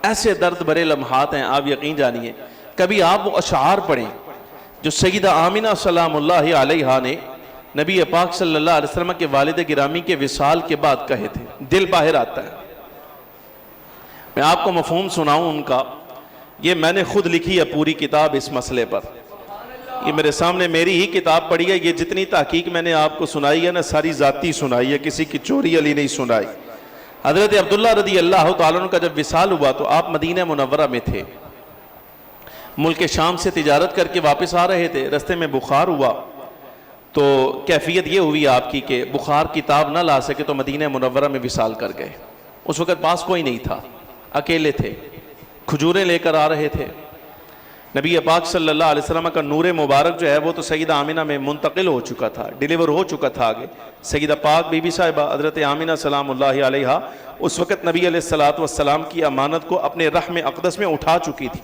ایسے درد بھرے لمحات ہیں، آپ یقین جانیے۔ کبھی آپ وہ اشعار پڑھیں جو سیدہ آمینہ سلام اللہ علیہا نے نبی پاک صلی اللہ علیہ وسلم کے والد گرامی کے وصال کے بعد کہے تھے، دل باہر آتا ہے۔ میں آپ کو مفہوم سناؤں ان کا، یہ میں نے خود لکھی ہے پوری کتاب اس مسئلے پر، یہ میرے سامنے میری ہی کتاب پڑھی ہے، یہ جتنی تحقیق میں نے آپ کو سنائی ہے نا ساری ذاتی سنائی ہے، کسی کی چوری علی نہیں سنائی۔ حضرت عبداللہ رضی اللہ تعالیٰ عنہ کا جب وصال ہوا تو آپ مدینہ منورہ میں تھے، ملک شام سے تجارت کر کے واپس آ رہے تھے، رستے میں بخار ہوا تو کیفیت یہ ہوئی آپ کی کہ بخار کتاب نہ لا سکے تو مدینہ منورہ میں وصال کر گئے۔ اس وقت پاس کوئی نہیں تھا، اکیلے تھے، کھجوریں لے کر آ رہے تھے۔ نبی پاک صلی اللہ علیہ وسلم کا نور مبارک جو ہے وہ تو سیدہ آمینہ میں منتقل ہو چکا تھا، ڈیلیور ہو چکا تھا آگے۔ سیدہ پاک بی بی صاحبہ حضرت آمینہ سلام اللہ علیہا اس وقت نبی علیہ السلام کی امانت کو اپنے رحم اقدس میں اٹھا چکی تھی۔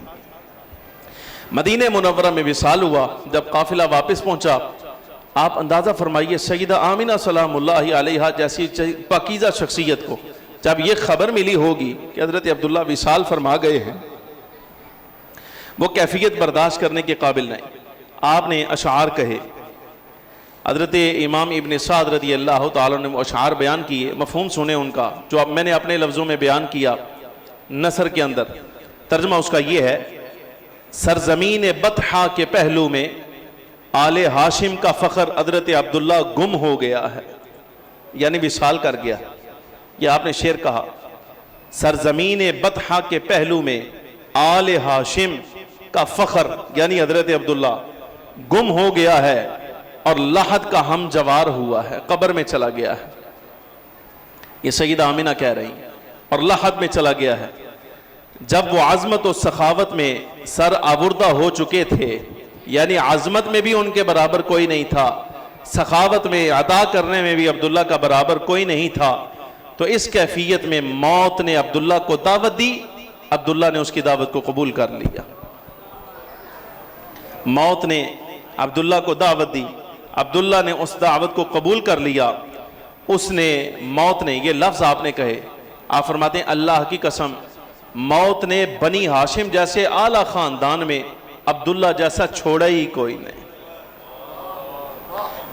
مدینہ منورہ میں وصال ہوا، جب قافلہ واپس پہنچا آپ اندازہ فرمائیے سیدہ آمینہ سلام اللہ علیہا جیسی پاکیزہ شخصیت کو جب یہ خبر ملی ہوگی کہ حضرت عبداللہ وصال فرما گئے ہیں، وہ کیفیت برداشت کرنے کے قابل نہیں۔ آپ نے اشعار کہے، حضرت امام ابن سعد رضی اللہ تعالیٰ نے اشعار بیان کیے، مفہوم سنیں ان کا جو اب میں نے اپنے لفظوں میں بیان کیا نثر کے اندر۔ ترجمہ اس کا یہ ہے، سرزمین بطحا کے پہلو میں آل ہاشم کا فخر حضرت عبداللہ گم ہو گیا ہے، یعنی وصال کر گیا۔ یہ آپ نے شعر کہا، سرزمین بطحا کے پہلو میں آل ہاشم کا فخر یعنی حضرت عبداللہ گم ہو گیا ہے اور لحد کا ہم جوار ہوا ہے، قبر میں چلا گیا ہے۔ یہ سیدہ آمینہ کہہ رہی ہیں، اور لحد میں چلا گیا ہے۔ جب وہ عظمت و سخاوت میں سر آوردہ ہو چکے تھے، یعنی عظمت میں بھی ان کے برابر کوئی نہیں تھا، سخاوت میں عطا کرنے میں بھی عبداللہ کا برابر کوئی نہیں تھا، تو اس کیفیت میں موت نے عبداللہ کو دعوت دی، عبداللہ نے اس کی دعوت کو قبول کر لیا۔ موت نے عبداللہ کو دعوت دی، عبداللہ نے اس دعوت کو قبول کر لیا۔ اس نے موت نے یہ لفظ آپ نے کہے، آپ فرماتے ہیں اللہ کی قسم موت نے بنی ہاشم جیسے اعلیٰ خاندان میں عبداللہ جیسا چھوڑا ہی کوئی نہیں۔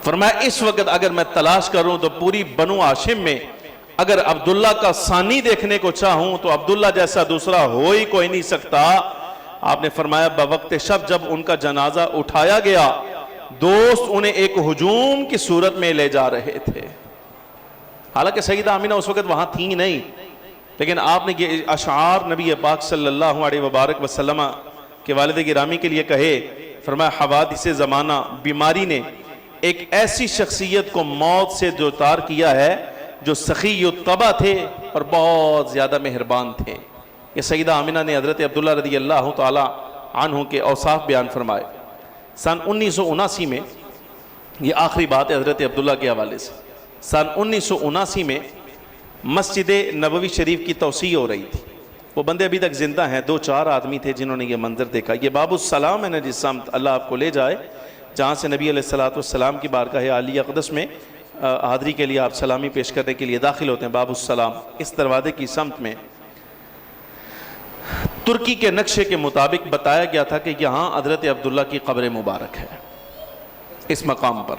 فرمایا اس وقت اگر میں تلاش کروں تو پوری بنو ہاشم میں اگر عبداللہ کا ثانی دیکھنے کو چاہوں تو عبداللہ جیسا دوسرا ہو ہی کوئی نہیں سکتا۔ آپ نے فرمایا بوقت شب جب ان کا جنازہ اٹھایا گیا، دوست انہیں ایک ہجوم کی صورت میں لے جا رہے تھے۔ حالانکہ سیدہ آمینہ اس وقت وہاں تھیں نہیں، لیکن آپ نے یہ اشعار نبی پاک صلی اللہ علیہ وبارک وسلم کے والد گرامی کے لیے کہے۔ فرمایا حوادث زمانہ بیماری نے ایک ایسی شخصیت کو موت سے دوچار کیا ہے جو سخی الطبع تھے اور بہت زیادہ مہربان تھے۔ یہ سیدہ آمینہ نے حضرت عبداللہ رضی اللہ تعالی عنہ کے اوصاف بیان فرمائے۔ سن 1979 میں، یہ آخری بات ہے حضرت عبداللہ کے حوالے سے، سن 1979 میں مسجد نبوی شریف کی توسیع ہو رہی تھی۔ وہ بندے ابھی تک زندہ ہیں، 2-4 آدمی تھے جنہوں نے یہ منظر دیکھا۔ یہ باب السلام ہے نا جس سمت اللہ آپ کو لے جائے، جہاں سے نبی علیہ السلام کی بارگاہ عالی اقدس میں حاضری کے لیے آپ سلامی پیش کرنے کے لیے داخل ہوتے ہیں۔ باب السلام اس دروازے کی سمت میں ترکی کے نقشے کے مطابق بتایا گیا تھا کہ یہاں حضرت عبداللہ کی قبر مبارک ہے، اس مقام پر۔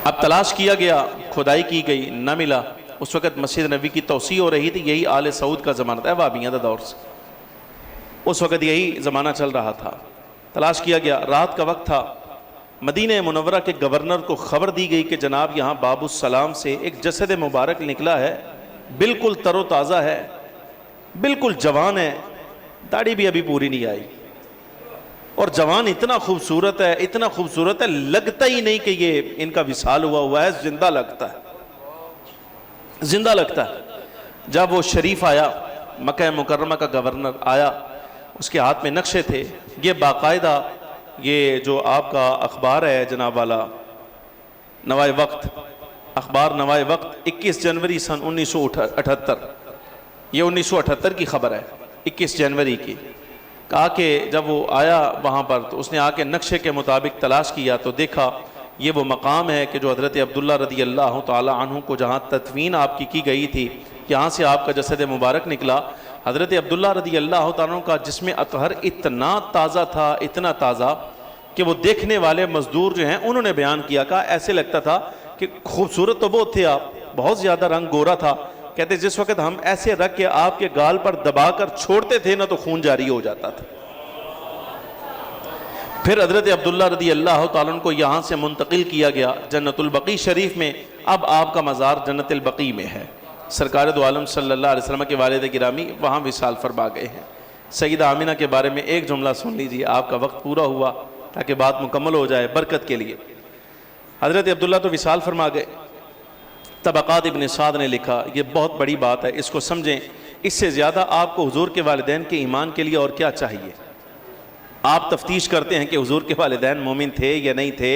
اب تلاش کیا گیا، کھدائی کی گئی، نہ ملا۔ اس وقت مسجد نبی کی توسیع ہو رہی تھی، یہی آل سعود کا زمانہ تھا، وہابیوں کا دور سے اس وقت یہی زمانہ چل رہا تھا۔ تلاش کیا گیا، رات کا وقت تھا، مدینہ منورہ کے گورنر کو خبر دی گئی کہ جناب یہاں باب السلام سے ایک جسد مبارک نکلا ہے، بالکل تر و تازہ ہے، بالکل جوان ہے، داڑھی بھی ابھی پوری نہیں آئی، اور جوان اتنا خوبصورت ہے، اتنا خوبصورت ہے، لگتا ہی نہیں کہ یہ ان کا وصال ہوا ہے، زندہ لگتا ہے، زندہ لگتا ہے۔ جب وہ شریف آیا، مکہ مکرمہ کا گورنر آیا، اس کے ہاتھ میں نقشے تھے، یہ باقاعدہ یہ جو آپ کا اخبار ہے جناب والا، نوائے وقت، اخبار نوائے وقت 21 جنوری سن 1978، یہ 1978 کی خبر ہے، 21 جنوری کی، کہا کہ جب وہ آیا وہاں پر تو اس نے آ کے نقشے کے مطابق تلاش کیا تو دیکھا یہ وہ مقام ہے کہ جو حضرت عبداللہ رضی اللہ تعالی عنہ کو جہاں تدفین آپ کی گئی تھی، یہاں سے آپ کا جسد مبارک نکلا۔ حضرت عبداللہ رضی اللہ تعالیٰ عنہ کا جسم اطہر اتنا تازہ تھا، اتنا تازہ کہ وہ دیکھنے والے مزدور جو ہیں انہوں نے بیان کیا، کہا ایسے لگتا تھا کہ خوبصورت تو بہت تھے آپ، بہت زیادہ رنگ گورا تھا، کہتے جس وقت ہم ایسے رکھ کے آپ کے گال پر دبا کر چھوڑتے تھے نہ تو خون جاری ہو جاتا تھا۔ پھر حضرت عبداللہ رضی اللہ تعالیٰ عنہ کو یہاں سے منتقل کیا گیا جنت البقیع شریف میں، اب آپ کا مزار جنت البقیع میں ہے۔ سرکار دو عالم صلی اللہ علیہ وسلم کے والد گرامی وہاں وصال فرما گئے ہیں۔ سیدہ آمینہ کے بارے میں ایک جملہ سن لیجیے، آپ کا وقت پورا ہوا تاکہ بات مکمل ہو جائے برکت کے لیے۔ حضرت عبداللہ تو وصال فرما گئے، طبقات ابن سعد نے لکھا، یہ بہت بڑی بات ہے، اس کو سمجھیں، اس سے زیادہ آپ کو حضور کے والدین کے ایمان کے لیے اور کیا چاہیے؟ آپ تفتیش کرتے ہیں کہ حضور کے والدین مومن تھے یا نہیں تھے،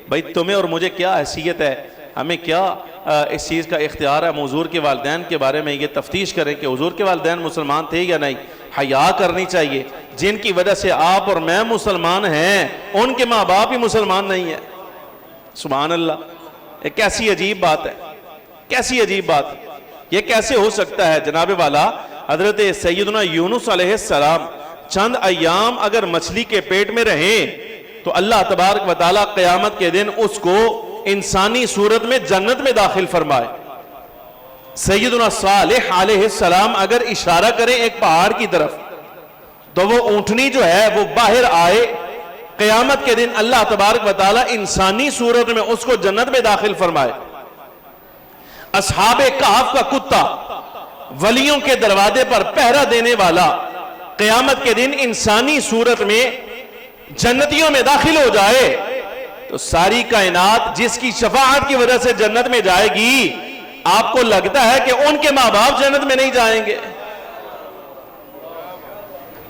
بھائی تمہیں اور مجھے کیا حیثیت ہے، ہمیں کیا اس چیز کا اختیار ہے ہم حضور کے والدین کے بارے میں یہ تفتیش کریں کہ حضور کے والدین مسلمان تھے یا نہیں؟ حیا کرنی چاہیے، جن کی وجہ سے آپ اور میں مسلمان ہیں ان کے ماں باپ ہی مسلمان نہیں ہیں۔ سبحان اللہ، یہ کیسی عجیب بات ہے، کیسی عجیب بات، یہ کیسے ہو سکتا ہے؟ جناب والا حضرت سیدنا یونس علیہ السلام چند ایام اگر مچھلی کے پیٹ میں رہیں تو اللہ تبارک و تعالیٰ قیامت کے دن اس کو انسانی صورت میں جنت میں داخل فرمائے۔ سیدنا صالح علیہ السلام اگر اشارہ کریں ایک پہاڑ کی طرف تو وہ اونٹنی جو ہے وہ باہر آئے، قیامت کے دن اللہ تبارک و تعالیٰ انسانی صورت میں اس کو جنت میں داخل فرمائے۔ اصحاب کہف کا کتا ولیوں کے دروازے پر پہرا دینے والا قیامت کے دن انسانی صورت میں جنتیوں میں داخل ہو جائے تو ساری کائنات جس کی شفاعت کی وجہ سے جنت میں جائے گی، آپ کو لگتا ہے کہ ان کے ماں باپ جنت میں نہیں جائیں گے؟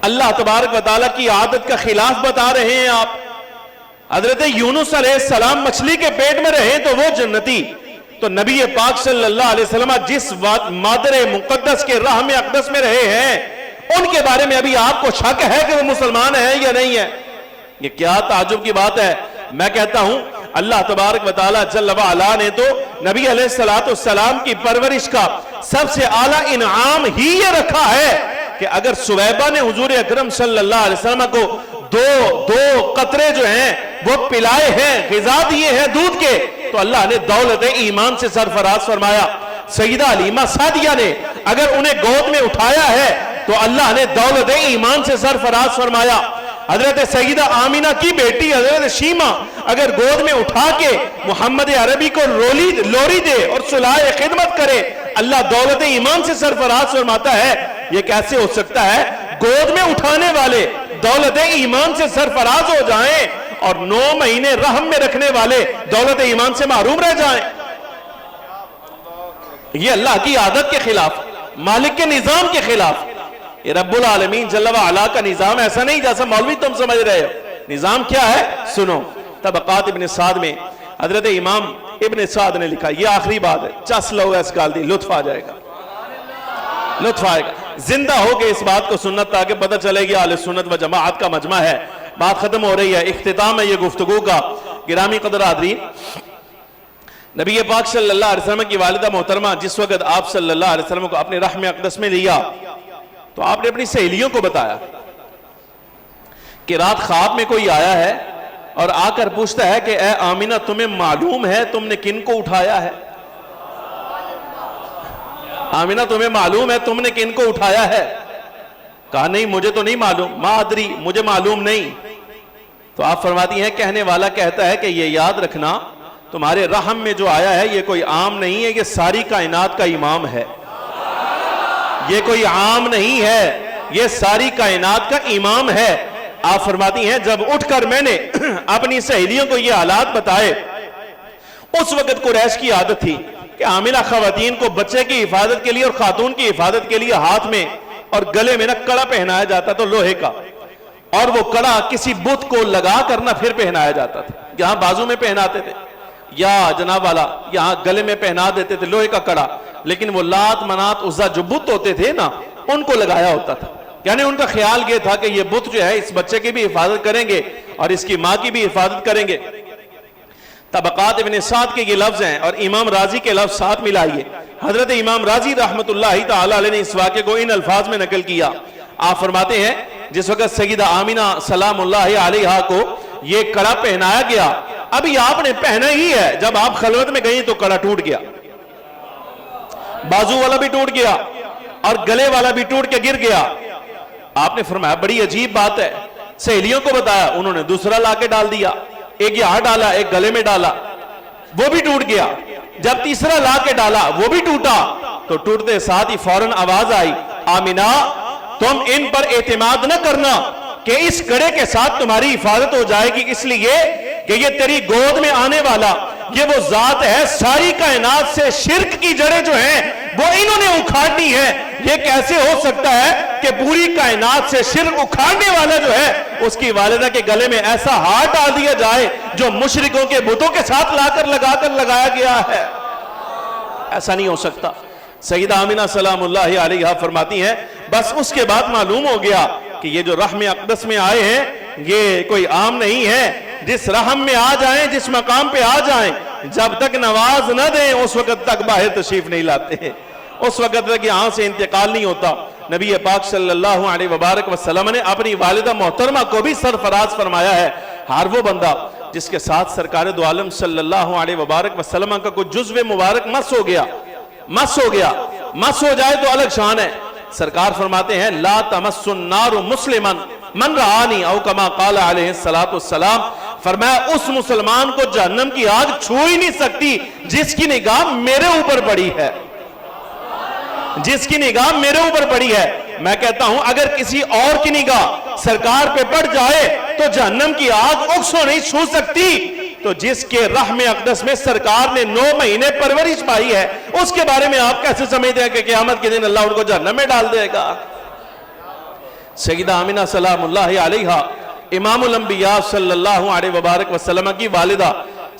اللہ تبارک و تعالیٰ کی عادت کا خلاف بتا رہے ہیں آپ۔ حضرت یونس علیہ السلام مچھلی کے پیٹ میں رہے تو وہ جنتی، تو نبی پاک صلی اللہ علیہ وسلم جس مادر مقدس کے رحم اقدس میں رہے ہیں ان کے بارے میں ابھی آپ کو شک ہے کہ وہ مسلمان ہیں یا نہیں ہے؟ یہ کیا تعجب کی بات ہے۔ میں کہتا ہوں اللہ تبارک و تعالیٰ جل وعلا نے تو نبی علیہ السلام کی پرورش کا سب سے اعلیٰ انعام ہی یہ رکھا ہے کہ اگر سویبہ نے حضور اکرم صلی اللہ علیہ وسلم کو دو قطرے جو ہیں وہ پلائے ہیں، غذا دیے ہیں دودھ کے، تو اللہ نے دولت ایمان سے سرفراز فرمایا۔ سیدہ علیمہ سعدیہ نے اگر انہیں گود میں اٹھایا ہے تو اللہ نے دولت ایمان سے سرفراز فرمایا۔ حضرت سیدہ آمینہ کی بیٹی حضرت شیمہ اگر گود میں اٹھا کے محمد عربی کو لوری دے اور صلاح خدمت کرے، اللہ دولت ایمان سے سرفراز فرماتا ہے۔ یہ کیسے ہو سکتا ہے گود میں اٹھانے والے دولت ایمان سے سرفراز ہو جائیں اور 9 مہینے رحم میں رکھنے والے دولت ایمان سے محروم رہ جائیں؟ یہ اللہ کی عادت کے خلاف، مالک کے نظام کے خلاف۔ یہ رب العالمین جل وعلا کا نظام ایسا نہیں جیسا مولوی تم سمجھ رہے ہو۔ نظام کیا ہے سنو، طبقات ابن سعد میں حضرت امام ابن سعد نے لکھا، یہ آخری بات ہے، چس لو اس گال دی، لطف آ جائے گا، لطف آئے گا، زندہ ہو کے اس بات کو سنت تاکہ پتہ چلے گی اہل سنت و جماعت کا مجمع ہے۔ بات ختم ہو رہی ہے، اختتام ہے یہ گفتگو کا۔ گرامی قدر حاضرین، نبی پاک صلی اللہ علیہ وسلم کی والدہ محترمہ جس وقت آپ صلی اللہ علیہ وسلم کو اپنے رحم اقدس میں لیا تو آپ نے اپنی سہیلیوں کو بتایا کہ رات خواب میں کوئی آیا ہے اور آ کر پوچھتا ہے کہ اے آمینہ تمہیں معلوم ہے تم نے کن کو اٹھایا ہے؟ آمینہ تمہیں معلوم ہے تم نے کن کو اٹھایا ہے؟ کہا نہیں مجھے تو نہیں معلوم، ما ادری، مجھے معلوم نہیں۔ تو آپ فرماتی ہیں کہنے والا کہتا ہے کہ یہ یاد رکھنا تمہارے رحم میں جو آیا ہے یہ کوئی عام نہیں ہے، یہ ساری کائنات کا امام ہے۔ یہ کوئی عام نہیں ہے، یہ ساری کائنات کا امام ہے۔ آپ فرماتی ہیں جب اٹھ کر میں نے اپنی سہیلیوں کو یہ حالات بتائے، اس وقت قریش کی عادت تھی کہ حاملہ خواتین کو بچے کی حفاظت کے لیے اور خاتون کی حفاظت کے لیے ہاتھ میں اور گلے میں نہ کڑا پہنایا جاتا تو لوہے کا، اور وہ کڑا کسی بت کو لگا کر نہ پھر پہنایا جاتا تھا، یہاں بازو میں پہناتے تھے، یا جناب والا یہاں گلے میں پہنا دیتے تھے لوہے کا کڑا، لیکن وہ لات منات عزا جو بت ہوتے تھے نا ان کو لگایا ہوتا تھا. یعنی ان کا خیال یہ تھا کہ یہ بت جو ہے اس بچے کی بھی حفاظت کریں گے اور اس کی ماں کی بھی حفاظت کریں گے. طبقات ابن سعد کے یہ لفظ ہیں اور امام راضی کے لفظ ساتھ ملائیے. حضرت امام راضی رحمت اللہ تعالی علیہ نے اس واقعے کو ان الفاظ میں نقل کیا. آپ فرماتے ہیں جس وقت سیدہ آمینہ سلام اللہ علیہا کو یہ کڑا پہنایا گیا، ابھی آپ نے پہنا ہی ہے، جب آپ خلوت میں گئی تو کڑا ٹوٹ گیا، بازو والا بھی ٹوٹ گیا اور گلے والا بھی ٹوٹ کے گر گیا. آپ نے فرمایا بڑی عجیب بات ہے. سہیلیوں کو بتایا، انہوں نے دوسرا لا کے ڈال دیا، ایک یہاں ڈالا ایک گلے میں ڈالا، وہ بھی ٹوٹ گیا. جب تیسرا لا کے ڈالا وہ بھی ٹوٹا تو ٹوٹتے ساتھ ہی فوراً آواز آئی، آمینہ تم ان پر اعتماد نہ کرنا کہ اس کڑے کے ساتھ تمہاری حفاظت ہو جائے گی، اس لیے کہ یہ تیری گود میں آنے والا یہ وہ ذات ہے، ساری کائنات سے شرک کی جڑیں جو ہیں وہ انہوں نے اکھاڑنی ہے. یہ کیسے ہو سکتا ہے کہ پوری کائنات سے شرک اکھاڑنے والا جو ہے اس کی والدہ کے گلے میں ایسا ہار ڈال دیا جائے جو مشرکوں کے بتوں کے ساتھ لا کر لگایا گیا ہے؟ ایسا نہیں ہو سکتا. سیدہ آمینہ سلام اللہ علیہا فرماتی ہیں بس اس کے بعد معلوم ہو گیا کہ یہ جو رحم اقدس میں آئے ہیں یہ کوئی عام نہیں ہے. جس رحم میں آ جائیں، جس مقام پہ آ جائیں، جب تک نواز نہ دیں اس وقت تک باہر تشریف نہیں لاتے ہیں، اس وقت تک یہاں سے انتقال نہیں ہوتا. نبی پاک صلی اللہ علیہ وبارک وسلم نے اپنی والدہ محترمہ کو بھی سرفراز فرمایا ہے. ہر وہ بندہ جس کے ساتھ سرکار دو عالم صلی اللہ علیہ وبارک وسلم کا کوئی جزو مبارک مس ہو گیا، مس ہو جائے تو الگ شان ہے. سرکار فرماتے ہیں لا تمس النار مسلما من رعانی او کما قال علیہ السلام. فرمایا اس مسلمان کو جہنم کی آگ چھو ہی نہیں سکتی جس کی نگاہ میرے اوپر پڑی ہے، جس کی نگاہ میرے اوپر پڑی ہے. میں کہتا ہوں اگر کسی اور کی نگاہ سرکار پہ پڑ جائے تو جہنم کی آگ اکسو نہیں چھو سکتی. تو جس کے رحم اقدس میں سرکار نے 9 مہینے پرورش پائی ہے اس کے بارے میں آپ کیسے سمجھتے ہیں کہ قیامت کے دن اللہ ان کو جہنم میں ڈال دے گا؟ سیدہ آمینہ سلام اللہ علیہا امام الانبیاء صلی اللہ علیہ وبارک وسلم کی والدہ،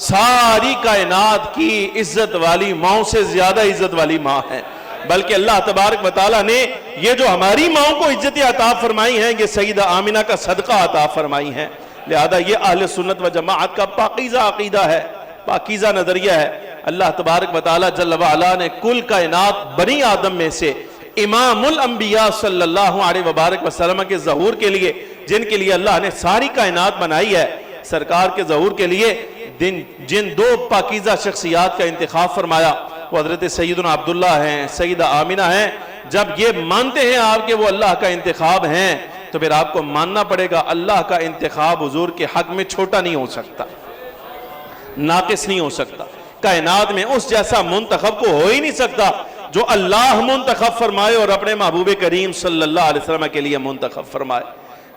ساری کائنات کی عزت والی ماں سے زیادہ عزت والی ماں ہے. بلکہ اللہ تبارک و تعالیٰ نے یہ جو ہماری ماں کو عزت عطا فرمائی ہیں یہ سیدہ آمینہ کا صدقہ عطا فرمائی ہیں. لہذا یہ اہل سنت و جماعت کا پاکیزہ عقیدہ ہے، پاکیزہ نظریہ ہے. اللہ تبارک و تعالیٰ جل وعلا نے کل کائنات بنی آدم میں سے امام الانبیاء صلی اللہ علیہ وبارک وسلم کے ظہور کے لیے، جن کے لیے اللہ نے ساری کائنات بنائی ہے، سرکار کے ظہور کے لیے جن 2 پاکیزہ شخصیات کا انتخاب فرمایا وہ حضرت سیدنا عبداللہ ہیں، سیدہ آمینہ ہیں. جب یہ مانتے ہیں آپ کہ وہ اللہ کا انتخاب ہیں تو پھر آپ کو ماننا پڑے گا اللہ کا انتخاب حضور کے حق میں چھوٹا نہیں ہو سکتا، ناقص نہیں ہو سکتا. کائنات میں اس جیسا منتخب کو ہو ہی نہیں سکتا جو اللہ منتخب فرمائے اور اپنے محبوب کریم صلی اللہ علیہ وسلم کے لیے منتخب فرمائے.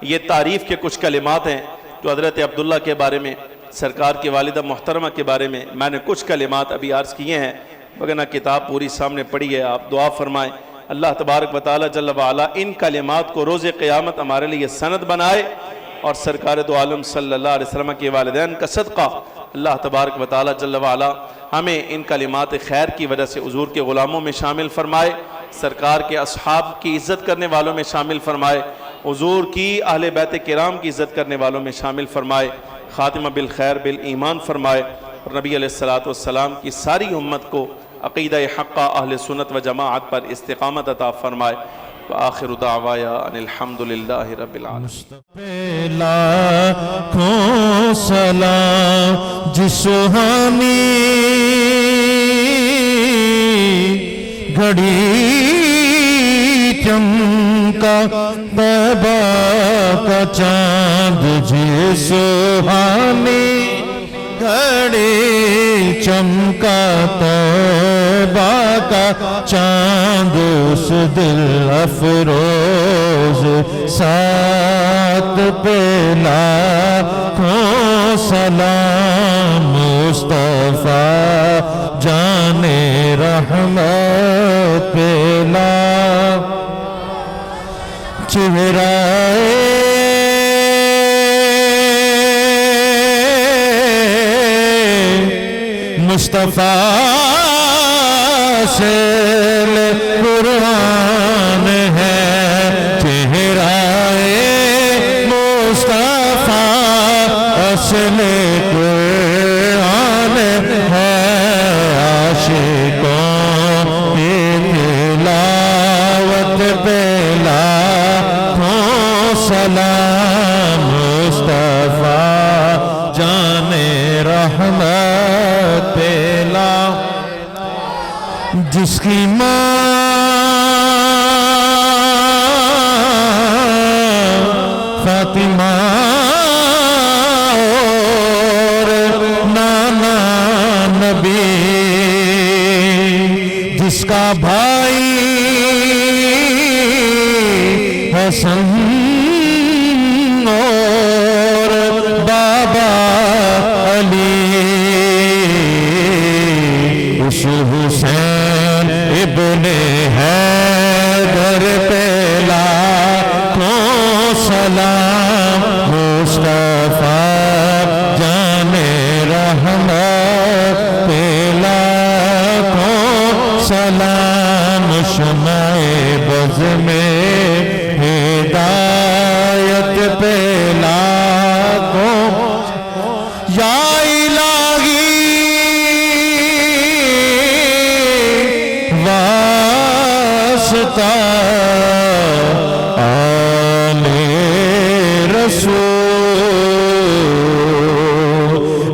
یہ تعریف کے کچھ کلمات ہیں جو حضرت عبداللہ کے بارے میں، سرکار کی والدہ محترمہ کے بارے میں میں نے کچھ کلمات ابھی عرض کیے ہیں، وگرنہ کتاب پوری سامنے پڑھی ہے. آپ دعا فرمائیں اللہ تبارک و تعالی جل وعلا ان کلمات کو روز قیامت ہمارے لیے سند بنائے اور سرکار دو عالم صلی اللہ علیہ وسلم کے والدین کا صدقہ اللہ تبارک و تعالی جل وعلا ہمیں ان کلمات خیر کی وجہ سے حضور کے غلاموں میں شامل فرمائے، سرکار کے اصحاب کی عزت کرنے والوں میں شامل فرمائے، حضور کی اہل بیت کرام کی عزت کرنے والوں میں شامل فرمائے، خاتمہ بالخیر بالایمان فرمائے اور نبی علیہ السلام کی ساری امت کو عقیدہ حقہ اہل سنت و جماعت پر استقامت عطا فرمائے. وآخر دعوایا ان الحمدللہ رب العالمین. لاکھوں سلام جس سہانی گھڑی چمکا طیبہ کا چاند جس سہانی گھڑی چمکا طیبہ کا چاند اس دل افروز ساتھ پہ لاکھوں سلام مصطفیٰ جان رحمت پہ چہرہ مصطفیٰ سے قرآن ہے، چہرہ مصطفیٰ اصل قرآن ہے، عاشقوں کی تلاوت پہ لاکھوں سلام، مصطفیٰ جان رحمت پہ جس کی ماں فاطمہ اور نانا نبی، جس کا بھائی حسن اور بابا علی، اس حسین ابن حیدر پہ لاکھوں سلام، مصطفیٰ جان رحمت پہ لاکھوں سلام، شمع بز میں ہدایت پہ لاکھوں، یا الہی واسطہ آل رسول،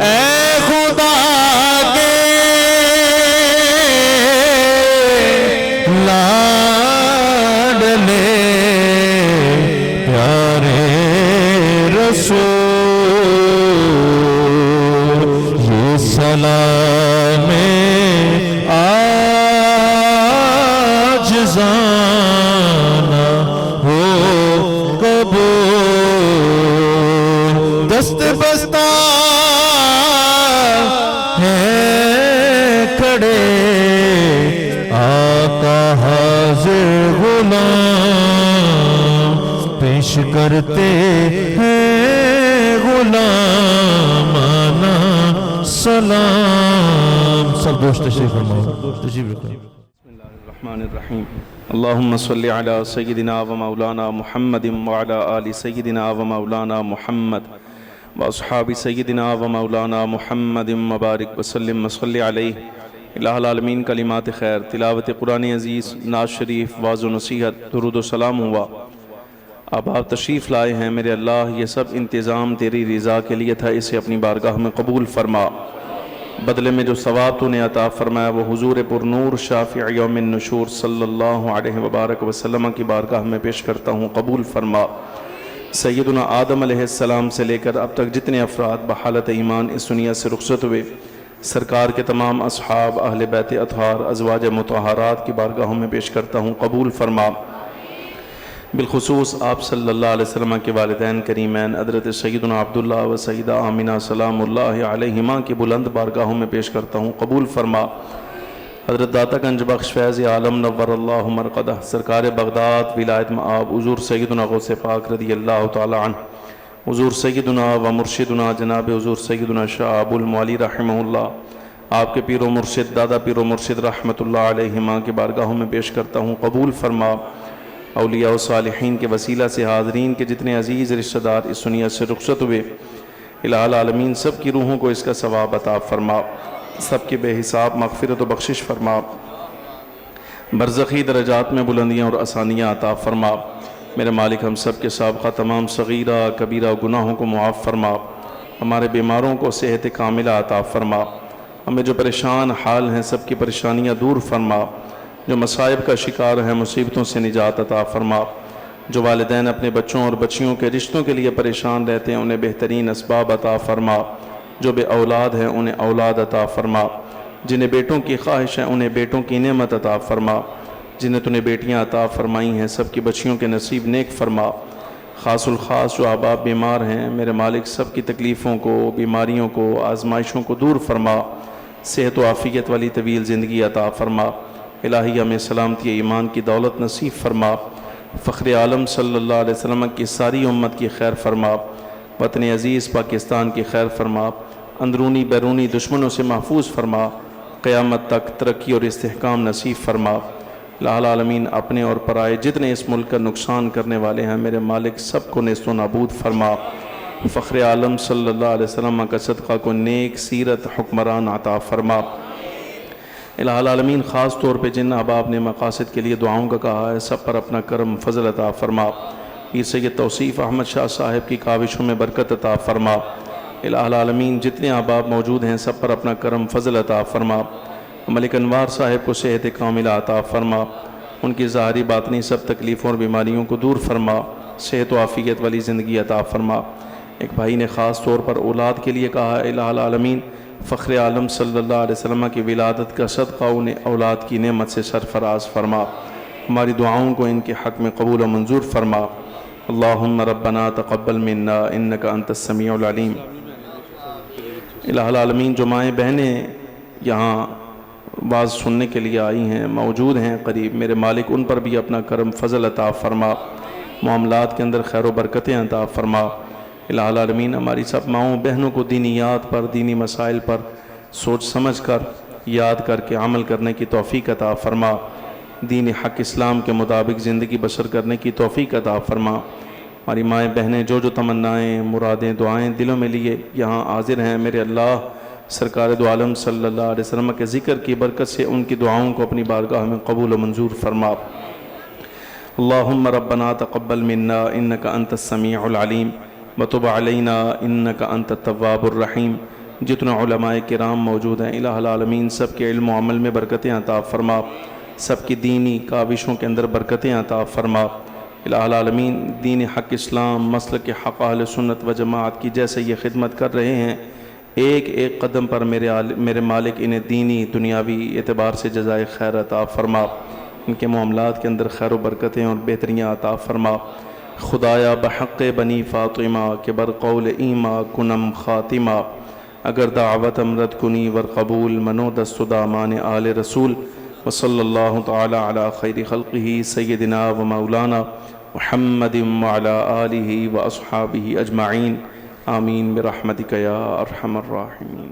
اے خدا کے لاڈلے پیارے رسول، یہ سلام جزانا ہو قبول، دست بستہ ہے کھڑے آقا حاضر غلام، پیش کرتے ہیں غلامانہ سلام۔ سب دوست تشریف فرماؤ، تشریف رکھو۔ الرحمن الرحیم، اللہم صلی علی سیدنا و مولانا محمد وعلی آل سیدنا و مولانا محمد واصحاب سیدنا و مولانا محمد مبارک وسلم وصلی علیہ۔ الہ العالمین کلمات خیر، تلاوت قرآن عزیز، نعت شریف، واعظ و نصیحت، درود و سلام ہوا۔ اب آپ تشریف لائے ہیں میرے اللہ، یہ سب انتظام تیری رضا کے لیے تھا، اسے اپنی بارگاہ میں قبول فرما، بدلے میں جو ثواب تو نے عطا فرمایا وہ حضور پر نور شافع یوم النشور صلی اللہ علیہ وبارک وسلم کی بارگاہ میں پیش کرتا ہوں، قبول فرما۔ سیدنا آدم علیہ السلام سے لے کر اب تک جتنے افراد بحالت ایمان اس دنیا سے رخصت ہوئے، سرکار کے تمام اصحاب، اہل بیت اطہار، ازواج مطہرات کی بارگاہوں میں پیش کرتا ہوں، قبول فرما۔ بالخصوص آپ صلی اللہ علیہ وسلم کے والدین کریمین حضرت سیدنا عبداللہ و سیدہ آمینہ سلام اللہ علیہما کی بلند بارگاہوں میں پیش کرتا ہوں، قبول فرما۔ حضرت داتا گنج بخش فیض عالم نور اللہ مرقدہ، سرکار بغداد ولایت مآب، حضور سیدنا غوث پاک رضی اللہ تعالی عنہ، حضور سیدنا و مرشدنا جناب حضور سیدنا شاہ ابو المعالی رحمہ اللہ، آپ کے پیر و مرشد دادا پیر و مرشد رحمۃ اللہ علیہما کی بارگاہوں میں پیش کرتا ہوں، قبول فرما۔ اولیاء و صالحین کے وسیلہ سے حاضرین کے جتنے عزیز رشتہ دار اس دنیا سے رخصت ہوئے، الہ العالمین سب کی روحوں کو اس کا ثواب عطا فرما، سب کی بے حساب مغفرت و بخشش فرما، برزخی درجات میں بلندیاں اور آسانیاں عطا فرما۔ میرے مالک ہم سب کے سابقہ تمام صغیرہ کبیرہ گناہوں کو معاف فرما، ہمارے بیماروں کو صحت کاملہ عطا فرما، ہمیں جو پریشان حال ہیں سب کی پریشانیاں دور فرما، جو مصائب کا شکار ہیں مصیبتوں سے نجات عطا فرما، جو والدین اپنے بچوں اور بچیوں کے رشتوں کے لیے پریشان رہتے ہیں انہیں بہترین اسباب عطا فرما، جو بے اولاد ہیں انہیں اولاد عطا فرما، جنہیں بیٹوں کی خواہش ہے انہیں بیٹوں کی نعمت عطا فرما، جنہیں تو نے بیٹیاں عطا فرمائی ہیں سب کی بچیوں کے نصیب نیک فرما۔ خاص الخاص جو آباب بیمار ہیں میرے مالک سب کی تکلیفوں کو، بیماریوں کو، آزمائشوں کو دور فرما، صحت و عافیت والی طویل زندگی عطا فرما۔ الہی ہمیں سلامتی ایمان کی دولت نصیب فرما، فخر عالم صلی اللہ علیہ وسلم کی ساری امت کی خیر فرما، وطن عزیز پاکستان کی خیر فرما، اندرونی بیرونی دشمنوں سے محفوظ فرما، قیامت تک ترقی اور استحکام نصیب فرما۔ الہ العالمین اپنے اور پرائے جتنے اس ملک کا نقصان کرنے والے ہیں میرے مالک سب کو نیست و نابود فرما۔ فخر عالم صلی اللہ علیہ وسلم کا صدقہ کو نیک سیرت حکمران عطا فرما۔ الہ العالمین خاص طور پہ جن احباب نے مقاصد کے لیے دعاؤں کا کہا ہے سب پر اپنا کرم فضل عطا فرما۔ پیر سید توصیف احمد شاہ صاحب کی کاوشوں میں برکت عطا فرما۔ الہ العالمین جتنے احباب موجود ہیں سب پر اپنا کرم فضل عطا فرما۔ ملک انوار صاحب کو صحت کاملہ عطا فرما، ان کی ظاہری باطنی سب تکلیفوں اور بیماریوں کو دور فرما، صحت و عافیت والی زندگی عطا فرما۔ ایک بھائی نے خاص طور پر اولاد کے لیے کہا ہے الہ العالمین فخر عالم صلی اللہ علیہ وسلم کی ولادت کا صدقہ انہیں اولاد کی نعمت سے سرفراز فرما، ہماری دعاؤں کو ان کے حق میں قبول و منظور فرما۔ اللہم ربنا تقبل منا انک انت السمیع العلیم۔ الہ العالمین جو مائیں بہنیں یہاں واز سننے کے لیے آئی ہیں موجود ہیں قریب، میرے مالک ان پر بھی اپنا کرم فضل عطا فرما، معاملات کے اندر خیر و برکتیں عطا فرما۔ الہ العالمین ہماری سب ماؤں بہنوں کو دینیات پر، دینی مسائل پر سوچ سمجھ کر یاد کر کے عمل کرنے کی توفیق عطا فرما، دین حق اسلام کے مطابق زندگی بسر کرنے کی توفیق عطا فرما۔ ہماری مائیں بہنیں جو تمنائیں مرادیں دعائیں دلوں میں لیے یہاں حاضر ہیں میرے اللہ سرکار دو عالم صلی اللہ علیہ وسلم کے ذکر کی برکت سے ان کی دعاؤں کو اپنی بارگاہ میں قبول و منظور فرما۔ اللہم ربنا تقبل منا انک انت السمیع العلیم وتب علینا انک انت التواب الرحیم۔ جتنے علماء کرام موجود ہیں الہ العالمین سب کے علم و عمل میں برکتیں عطا فرما، سب کی دینی کاوشوں کے اندر برکتیں عطا فرما۔ الہ العالمین دین حق اسلام مسلک حق اہل سنت و جماعت کی جیسے یہ خدمت کر رہے ہیں ایک ایک قدم پر میرے مالک انہیں دینی دنیاوی اعتبار سے جزائے خیر عطا فرما، ان کے معاملات کے اندر خیر و برکتیں اور بہتریاں عطا فرما۔ خدایا بحق بنی فاطمہ کے برقول ایما کنم خاتمہ، اگر دعوت امرد کنی ور قبول منو دست دامان آل رسول، وصلی اللہ تعالی علی خیر خلقہ سیدنا و مولانا محمد وعلی آلہ و اصحابہ اجمعین، آمین برحمتک یا ارحم الراحمین۔